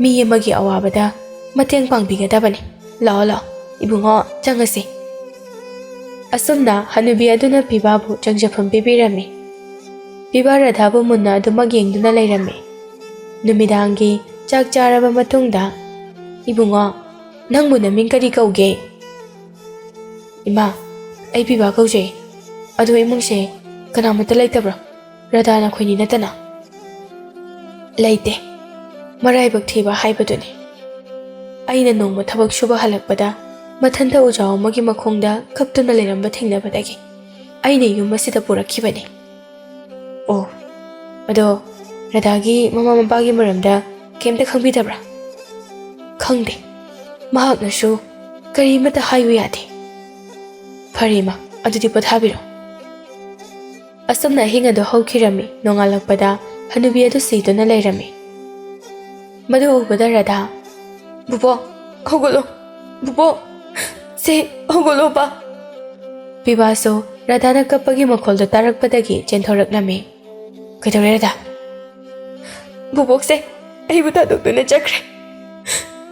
ꯃꯤ ꯑꯃꯒꯤ ꯑꯋꯥꯕꯗ ꯃꯇꯦꯡ ꯄꯥꯡꯕꯤꯒꯗꯕꯅꯤ꯫ ꯂꯥꯛꯑꯣ ꯂꯥꯛꯑꯣ ꯏꯕꯨꯡꯉꯣ, ꯆꯪꯉꯁꯤ꯫ ꯑꯁꯨꯝꯅ ꯍꯅꯨꯕꯤ ꯑꯗꯨꯅ ꯄꯤꯕꯥꯕꯨ ꯆꯪꯖꯐꯝ ꯄꯤꯕꯤꯔꯝꯃꯤ꯫ ꯄꯤꯕꯥ ꯔꯥꯙꯥꯕꯨ ꯃꯨꯟꯅ ꯑꯗꯨꯃꯛ ꯌꯦꯡꯗꯨꯅ ꯂꯩꯔꯝꯃꯤ꯫ ꯅꯨꯃꯤꯗꯥꯡꯒꯤ ꯆꯥꯛ ꯆꯥꯔꯕ ꯃꯇꯨꯡꯗ, ꯏꯕꯨꯡꯉꯣ, ꯅꯪꯕꯨ ꯅꯃꯤꯡ ꯀꯔꯤ ꯀꯧꯒꯦ? ꯏꯃꯥ, ꯑꯩ ꯄꯤꯕꯥ ꯀꯧꯖꯩ꯫ ꯑꯗꯨ ꯏꯃꯨꯡꯁꯦ ꯀꯅꯥꯃꯠꯇ ꯂꯩꯇꯕ꯭ꯔꯣ? ꯔꯥꯙꯥ ꯅꯈꯣꯏꯅꯤ ꯅꯠꯇꯅ? ꯂꯩꯇꯦ꯫ ꯃꯔꯥꯏꯕꯛ ꯊꯤꯕ ꯍꯥꯏꯕꯗꯨꯅꯤ꯫ ꯑꯩꯅ ꯅꯣꯡꯃ ꯊꯕꯛ ꯁꯨꯕ ꯍꯜꯂꯛꯄꯗ ꯃꯊꯟꯇ ꯎꯖꯥꯎ ꯑꯃꯒꯤ ꯃꯈꯣꯡꯗ ꯀꯞꯇꯨꯅ ꯂꯩꯔꯝꯕ ꯊꯦꯡꯅꯕꯗꯒꯤ ꯑꯩꯅ ꯌꯨꯝ ꯑꯁꯤꯗ ꯄꯨꯔꯛꯈꯤꯕꯅꯤ꯫ ꯑꯣ, ꯑꯗꯣ ꯔꯥꯙꯥꯒꯤ ꯃꯃꯥ ꯃꯄꯥꯒꯤ ꯃꯔꯝꯗ ꯀꯩꯝꯇ ꯈꯪꯕꯤꯗꯕ꯭ꯔꯥ? ꯈꯪꯗꯦ꯫ ꯃꯍꯥꯛꯅꯁꯨ ꯀꯔꯤꯃꯠꯇ ꯍꯥꯏꯌꯨ ꯌꯥꯗꯦ꯫ ꯐꯔꯦ ꯏꯃꯥ, ꯑꯗꯨꯗꯤ ꯄꯣꯊꯥꯕꯤꯔꯣ꯫ ꯑꯁꯨꯝꯅ ꯑꯍꯤꯡ ꯑꯗꯨ ꯍꯧꯈꯤꯔꯝꯃꯤ꯫ ꯅꯣꯡꯉꯥꯜꯂꯛꯄꯗ ꯍꯅꯨꯕꯤ ꯑꯗꯨ ꯁꯤꯗꯨꯅ ꯂꯩꯔꯝꯃꯤ꯫ ꯃꯗꯨ ꯎꯕꯗ ꯔꯥꯙꯥ, ꯕꯨꯕꯣꯛ, ꯍꯧꯒꯠꯂꯣ! ꯕꯨꯕꯣꯛ, ꯁꯦ ꯍꯧꯒꯠꯂꯣꯕ! ꯄꯤꯕꯥꯁꯨ ꯔꯥꯙꯥꯅ ꯀꯞꯄꯒꯤ ꯃꯈꯣꯜꯗꯨ ꯇꯥꯔꯛꯄꯗꯒꯤ ꯆꯦꯟꯊꯣꯔꯛꯂꯝꯃꯤ꯫ ꯀꯩꯗꯧꯔꯦ ꯔꯥꯙꯥ? ꯕꯨꯕꯣꯛꯁꯦ ꯑꯩꯕꯨ ꯊꯥꯗꯣꯛꯇꯨꯅ ꯆꯠꯈ꯭ꯔꯦ꯫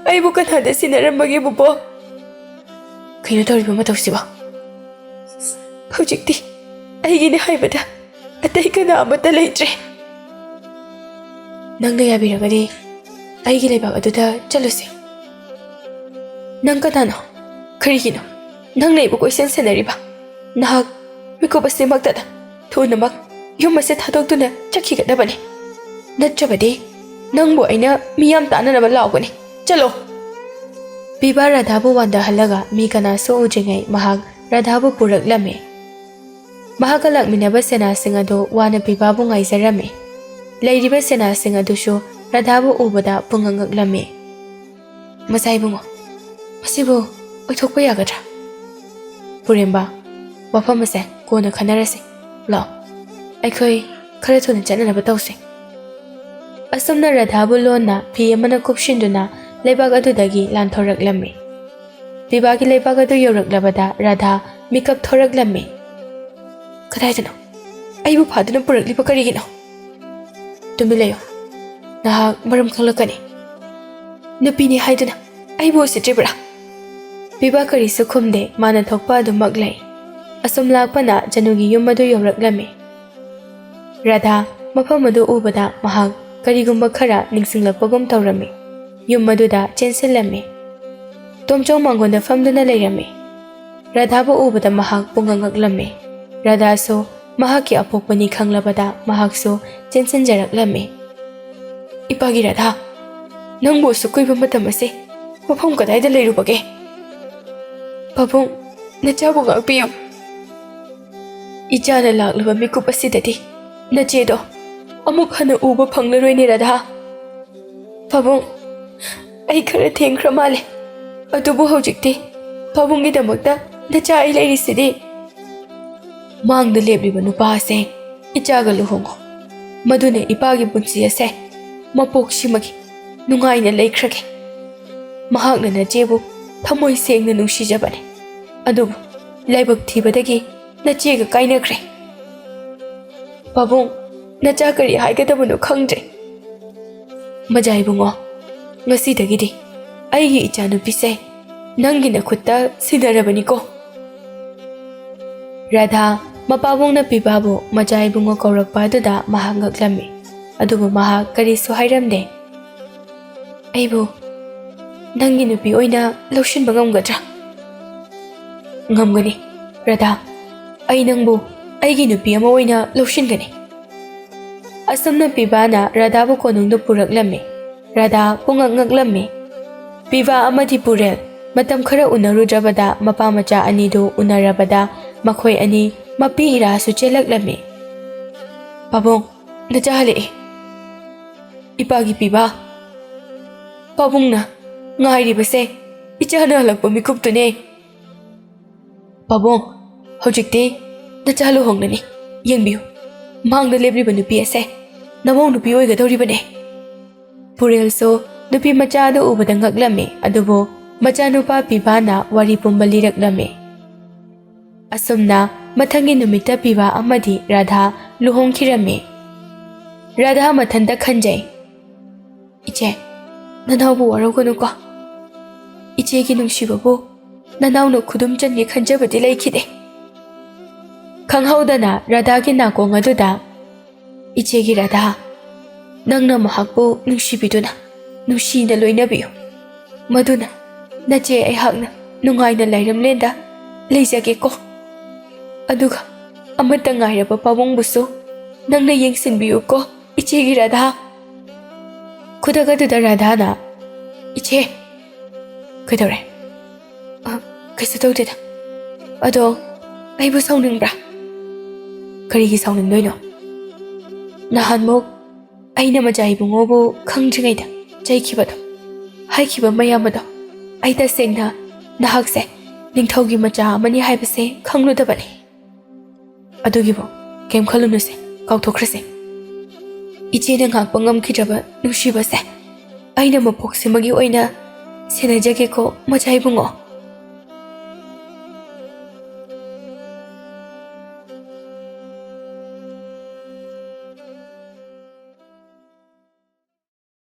ꯑꯩꯕꯨ ꯀꯅꯥꯗ ꯁꯤꯟꯅꯔꯝꯕꯒꯦ ꯕꯨꯕꯣꯛ? ꯀꯩꯅꯣ ꯇꯧꯔꯤꯕ ꯃꯇꯧꯁꯤꯕꯣ? ꯍꯧꯖꯤꯛꯇꯤ ꯑꯩꯒꯤꯅꯦ ꯍꯥꯏꯕꯗ ꯑꯇꯩ ꯀꯅꯥ ꯑꯃꯠꯇ ꯂꯩꯇ꯭ꯔꯦ꯫ ꯅꯪꯅ ꯌꯥꯕꯤꯔꯒꯗꯤ ꯑꯩꯒꯤ ꯂꯩꯕꯥꯛ ꯑꯗꯨꯗ ꯆꯠꯂꯨꯁꯤ꯫ ꯅꯪ ꯀꯅꯥꯅꯣ? ꯀꯔꯤꯒꯤꯅꯣ ꯅꯪꯅ ꯑꯩꯕꯨ ꯀꯣꯏꯁꯦꯟ ꯁꯦꯟꯅꯔꯤꯕ? ꯅꯍꯥꯛ ꯃꯤꯀꯨꯞ ꯑꯁꯤꯃꯛꯇꯗ ꯊꯨꯅꯃꯛ ꯌꯨꯝ ꯑꯁꯤ ꯊꯥꯗꯣꯛꯇꯨꯅ ꯆꯠꯈꯤꯒꯗꯕꯅꯤ꯫ ꯅꯠꯇ꯭ꯔꯕꯗꯤ ꯅꯪꯕꯨ ꯑꯩꯅ ꯃꯤꯌꯥꯝ ꯇꯥꯟꯅꯅꯕ ꯂꯥꯎꯒꯅꯤ꯫ ꯆꯠꯂꯣ! ꯄꯤꯕꯥ ꯔꯥꯙꯥꯕꯨ ꯋꯥꯟꯊꯍꯜꯂꯒ ꯃꯤ ꯀꯅꯥꯁꯨ ꯎꯗ꯭ꯔꯤꯉꯩ ꯃꯍꯥꯛ ꯔꯥꯙꯥꯕꯨ ꯄꯨꯔꯛꯂꯝꯃꯤ꯫ ꯃꯍꯥꯛꯀ ꯂꯥꯛꯃꯤꯟꯅꯕ ꯁꯦꯅꯥꯁꯤꯡ ꯑꯗꯨ ꯋꯥꯅ ꯄꯤꯕꯥꯕꯨ ꯉꯥꯏꯖꯔꯝꯃꯤ꯫ ꯂꯩꯔꯤꯕ ꯁꯦꯅꯥꯁꯤꯡ ꯑꯗꯨꯁꯨ ꯔꯥꯙꯥꯕꯨ ꯎꯕꯗ ꯄꯨꯡꯉꯛ ꯉꯛꯂꯝꯃꯤ꯫ ꯃꯆꯥ ꯏꯕꯨꯡꯉꯣ, ꯃꯁꯤꯕꯨ ꯑꯣꯏꯊꯣꯛꯄ ꯌꯥꯒꯗ꯭ꯔꯥ? ꯄꯨꯔꯦꯝꯕ, ꯋꯥꯐꯝ ꯑꯁꯦ ꯀꯣꯟꯅ ꯈꯟꯅꯔꯁꯤ꯫ ꯂꯥꯛꯑꯣ, ꯑꯩꯈꯣꯏ ꯈꯔ ꯊꯨꯅ ꯆꯠꯅꯅꯕ ꯇꯧꯁꯤ꯫ ꯑꯁꯨꯝꯅ ꯔꯥꯙꯥꯕꯨ ꯂꯣꯟꯅ ꯐꯤ ꯑꯃꯅ ꯀꯨꯞꯁꯤꯟꯗꯨꯅ ꯂꯩꯕꯥꯛ ꯑꯗꯨꯗꯒꯤ ꯂꯥꯟꯊꯣꯔꯛꯂꯝꯃꯤ꯫ ꯄꯤꯕꯥꯒꯤ ꯂꯩꯕꯥꯛ ꯑꯗꯨ ꯌꯧꯔꯛꯂꯕꯗ ꯔꯥꯙꯥ ꯃꯤꯀꯞ ꯊꯣꯔꯛꯂꯝꯃꯤ꯫ ꯀꯗꯥꯏꯗꯅꯣ? ꯑꯩꯕꯨ ꯐꯥꯗꯨꯅ ꯄꯨꯔꯛꯂꯤꯕ ꯀꯔꯤꯒꯤꯅꯣ? ꯇꯨꯃꯤꯟ ꯂꯩꯌꯨ, ꯅꯍꯥꯛ ꯃꯔꯝ ꯈꯪꯂꯛꯀꯅꯤ꯫ ꯅꯨꯄꯤꯅꯤ ꯍꯥꯏꯗꯨꯅ ꯑꯩꯕꯨ ꯎꯁꯤꯠꯇ꯭ꯔꯤꯕ꯭ꯔꯥ? ꯄꯤꯕꯥ ꯀꯔꯤꯁꯨ ꯈꯨꯝꯗꯦ꯫ ꯃꯥꯅ ꯊꯣꯛꯄ ꯑꯗꯨꯃꯛ ꯂꯩ꯫ ꯑꯁꯨꯝ ꯂꯥꯛꯄꯅ ꯆꯅꯨꯒꯤ ꯌꯨꯝ ꯑꯗꯨ ꯌꯧꯔꯛꯂꯝꯃꯤ꯫ ꯔꯥꯙꯥ ꯃꯐꯝ ꯑꯗꯨ ꯎꯕꯗ ꯃꯍꯥꯛ ꯀꯔꯤꯒꯨꯝꯕ ꯈꯔ ꯅꯤꯡꯁꯤꯡꯂꯛꯄꯒꯨꯝ ꯇꯧꯔꯝꯃꯤ꯫ ꯌꯨꯝ ꯑꯗꯨꯗ ꯆꯦꯟꯁꯤꯜꯂꯝꯃꯤ꯫ ꯇꯣꯝꯆꯧ ꯃꯥꯡꯒꯣꯟꯗ ꯐꯝꯗꯨꯅ ꯂꯩꯔꯝꯃꯤ꯫ ꯔꯥꯙꯥꯕꯨ ꯎꯕꯗ ꯃꯍꯥꯛ ꯄꯨꯡꯉꯛ ꯉꯛꯂꯝꯃꯤ꯫ ꯔꯥꯙꯥꯁꯨ ꯃꯍꯥꯛꯀꯤ ꯑꯄꯣꯛꯄꯅꯤ ꯈꯪꯂꯕꯗ ꯃꯍꯥꯛꯁꯨ ꯆꯦꯟꯁꯤꯟꯖꯔꯛꯂꯝꯃꯤ꯫ ꯏꯄꯥꯒꯤ ꯔꯥꯙꯥ, ꯅꯪꯕꯨ ꯑꯁꯨꯛ ꯀꯨꯏꯕ ꯃꯇꯝ ꯑꯁꯤ ꯃꯐꯝ ꯀꯗꯥꯏꯗ ꯂꯩꯔꯨꯕꯒꯦ? ꯄꯥꯕꯨꯡ, ꯅꯆꯥꯕꯨ ꯉꯥꯛꯄꯤꯌꯨ ꯏꯆꯥꯅ ꯂꯥꯛꯂꯕ ꯃꯤꯀꯨꯞ ꯑꯁꯤꯗꯗꯤ ꯅꯆꯦꯗꯣ ꯑꯃꯨꯛ ꯍꯟꯅ ꯎꯕ ꯐꯪꯂꯔꯣꯏꯅꯦ ꯔꯥꯙꯥ ꯄꯥꯕꯨꯡ ꯑꯩ ꯈꯔ ꯊꯦꯡꯈ꯭ꯔ ꯃꯥꯜꯂꯦ ꯑꯗꯨꯕꯨ ꯍꯧꯖꯤꯛꯇꯤ ꯄꯥꯕꯨꯡꯒꯤꯗꯃꯛꯇ ꯅꯆꯥ ꯑꯩ ꯂꯩꯔꯤꯁꯤꯗꯤ ꯃꯥꯡꯗ ꯂꯦꯞꯂꯤꯕ ꯅꯨꯄꯥ ꯑꯁꯦ ꯏꯆꯥꯒ ꯂꯨꯍꯣꯡꯉꯣ ꯃꯗꯨꯅ ꯏꯄꯥꯒꯤ ꯄꯨꯟꯁꯤ ꯑꯁꯦ ꯃꯄꯣꯛꯁꯤꯃꯒꯤ ꯅꯨꯡꯉꯥꯏꯅ ꯂꯩꯈ꯭ꯔꯒꯦ ꯃꯍꯥꯛꯅ ꯅꯆꯦꯕꯨ ꯊꯃꯣꯏ ꯁꯦꯡꯅ ꯅꯨꯡꯁꯤꯖꯕꯅꯤ ꯑꯗꯨꯕꯨ ꯂꯥꯏꯕꯛ ꯊꯤꯕꯗꯒꯤ ꯅꯆꯦꯒ ꯀꯥꯏꯅꯈ꯭ꯔꯦ ꯄꯥꯕꯨꯡ ꯅꯆꯥ ꯀꯔꯤ ꯍꯥꯏꯒꯗꯕꯅꯣ ꯈꯪꯗ꯭ꯔꯦ ꯃꯖꯥ ꯏꯕꯨꯡꯉꯣ ꯉꯁꯤꯗꯒꯤꯗꯤ ꯑꯩꯒꯤ ꯏꯆꯥꯅꯨꯄꯤꯁꯦ ꯅꯪꯒꯤ ꯅꯈꯨꯠꯇ ꯁꯤꯟꯅꯔꯕꯅꯤꯀꯣ ꯔꯥꯙꯥ ꯃꯄꯥꯕꯨꯡꯅ ꯄꯤꯕꯥꯕꯨ ꯃꯖꯥ ꯏꯕꯨꯡꯉꯣ ꯀꯧꯔꯛꯄ ꯑꯗꯨꯗ ꯃꯍꯥꯛ ꯉꯛꯂꯝꯃꯤ ꯑꯗꯨꯕꯨ ꯃꯍꯥꯛ ꯀꯔꯤꯁꯨ ꯍꯥꯏꯔꯝꯗꯦ ꯑꯩꯕꯨ ꯅꯪꯒꯤ ꯅꯨꯄꯤ ꯑꯣꯏꯅ ꯂꯧꯁꯤꯟꯕ ꯉꯝꯒꯗ꯭ꯔꯥ ꯉꯝꯒꯅꯤ ꯔꯥꯙꯥ ꯑꯩ ꯅꯪꯕꯨ ꯑꯩꯒꯤ ꯅꯨꯄꯤ ꯑꯃ ꯑꯣꯏꯅ ꯂꯧꯁꯤꯟꯒꯅꯤ ꯑꯁꯨꯝꯅ ꯄꯤꯕꯥꯅ ꯔꯥꯙꯥꯕꯨ ꯀꯣꯅꯨꯡꯗ ꯄꯨꯔꯛꯂꯝꯃꯤ ꯔꯥꯙꯥ ꯄꯨꯡꯉꯛ ꯉꯛꯂꯝꯃꯤ ꯄꯤꯕꯥ ꯑꯃꯗꯤ ꯄꯨꯔꯦꯜ ꯃꯇꯝ ꯈꯔ ꯎꯅꯔꯨꯗ꯭ꯔꯕꯗ ꯃꯄꯥ ꯃꯆꯥ ꯑꯅꯤꯗꯨ ꯎꯅꯔꯕꯗ ꯃꯈꯣꯏ ꯑꯅꯤ ꯃꯄꯤ ꯏꯔꯥꯁꯨ ꯆꯦꯜꯂꯛꯂꯝꯃꯤ ꯄꯥꯕꯨꯡ ꯅꯆꯥ ꯍꯜꯂꯛꯏ ꯏꯄꯥꯒꯤ ꯄꯤꯕꯥ ꯄꯥꯕꯨꯡꯅ ꯉꯥꯏꯔꯤꯕꯁꯦ ꯏꯆꯥꯅ ꯍꯜꯂꯛꯄ ꯃꯤꯀꯨꯞꯇꯨꯅꯦ ꯄꯥꯕꯨꯡ ꯍꯧꯖꯤꯛꯇꯤ ꯅꯆꯥ ꯂꯨꯍꯣꯡꯂꯅꯤ ꯌꯦꯡꯕꯤꯌꯨ ꯃꯥꯡꯗ ꯂꯦꯞꯂꯤꯕ ꯅꯨꯄꯤ ꯑꯁꯦ ꯅꯃꯧ ꯅꯨꯄꯤ ꯑꯣꯏꯒꯗꯧꯔꯤꯕꯅꯦ ꯄꯨꯔꯦꯜꯁꯨ ꯅꯨꯄꯤ ꯃꯆꯥ ꯑꯗꯨ ꯎꯕꯗ ꯉꯛꯂꯝꯃꯤ ꯑꯗꯨꯕꯨ ꯃꯆꯥꯅꯨꯄꯥ ꯄꯤꯕꯥꯅ ꯋꯥꯔꯤ ꯄꯨꯝꯕ ꯂꯤꯔꯛꯂꯝꯃꯤ ꯑꯁꯨꯝꯅ ꯃꯊꯪꯒꯤ ꯅꯨꯃꯤꯠꯇ ꯄꯤꯕꯥ ꯑꯃꯗꯤ ꯔꯥꯙꯥ ꯂꯨꯍꯣꯡꯈꯤꯔꯝꯃꯤ ꯔꯥꯙꯥ ꯃꯊꯟꯇ ꯈꯟꯖꯩ ꯏꯆꯦ ꯅꯅꯥꯎꯕꯨ ꯋꯥꯔꯧꯒꯅꯨꯀꯣ ꯏꯆꯦꯒꯤ ꯅꯨꯡꯁꯤꯕꯕꯨ ꯅꯅꯥꯎꯅ ꯈꯨꯗꯨꯝ ꯆꯟꯒꯦ ꯈꯟꯖꯕꯗꯤ ꯂꯩꯈꯤꯗꯦ ꯈꯪꯍꯧꯗꯅ ꯔꯥꯙꯥꯒꯤ ꯅꯥꯀꯣꯡ ꯑꯗꯨꯗ ꯏꯆꯦꯒꯤ ꯔꯥꯙꯥ ꯅꯪꯅ ꯃꯍꯥꯛꯄꯨ ꯅꯨꯡꯁꯤꯕꯤꯗꯨꯅ ꯅꯨꯡꯁꯤꯅ ꯂꯣꯏꯅꯕꯤꯌꯨ ꯃꯗꯨꯅ ꯅꯆꯦ ꯑꯩꯍꯥꯛꯅ ꯅꯨꯡꯉꯥꯏꯅ ꯂꯩꯔꯝꯂꯦꯟꯗ ꯂꯩꯖꯒꯦꯀꯣ ꯑꯗꯨꯒ ꯑꯃꯠꯇ ꯉꯥꯏꯔꯕ ꯄꯥꯕꯨꯡꯕꯨꯁꯨ ꯅꯪꯅ ꯌꯦꯡꯁꯤꯟꯕꯤꯌꯨꯀꯣ ꯏꯆꯦꯒꯤ ꯔꯥꯙꯥ ꯈꯨꯗꯛ ꯑꯗꯨꯗ ꯔꯥꯙꯥꯅ ꯏꯆꯦ ꯀꯩꯗꯧꯔꯦ ꯀꯩꯁꯨ ꯇꯧꯗꯦꯗ ꯑꯗꯣ ꯑꯩꯕꯨ ꯁꯥꯎꯅꯤꯡꯕ꯭ꯔꯥ ꯀꯔꯤꯒꯤ ꯁꯥꯎꯅꯤꯡꯗꯣꯏꯅꯣ ꯅꯍꯥꯟꯃꯨꯛ ꯑꯩꯅ ꯃꯖꯥ ꯏꯕꯨꯡꯉꯣꯕꯨ ꯈꯪꯗ꯭ꯔꯤꯉꯩꯗ ꯆꯩꯈꯤꯕꯗꯣ ꯍꯥꯏꯈꯤꯕ ꯃꯌꯥꯝ ꯑꯗꯣ ꯑꯩ ꯇꯁꯦꯡꯅ ꯅꯍꯥꯛꯁꯦ ꯅꯤꯡꯊꯧꯒꯤ ꯃꯆꯥ ꯑꯃꯅꯤ ꯍꯥꯏꯕꯁꯦ ꯈꯪꯂꯨꯗꯕꯅꯤ ꯑꯗꯨꯒꯤꯕꯨ ꯀꯩꯝ ꯈꯜꯂꯨꯅꯨꯁꯦ ꯀꯥꯎꯊꯣꯛꯈ꯭ꯔꯁꯦ ꯏꯆꯦꯅ ꯉꯥꯛꯄ ꯉꯝꯈꯤꯗ꯭ꯔꯕ ꯅꯨꯡꯁꯤꯕꯁꯦ ꯑꯩꯅ ꯃꯄꯣꯛꯁꯤꯃꯒꯤ ꯑꯣꯏꯅ ꯁꯦꯟꯅꯖꯒꯦꯀꯣ ꯃꯖꯥ ꯏꯕꯨꯡꯉꯣ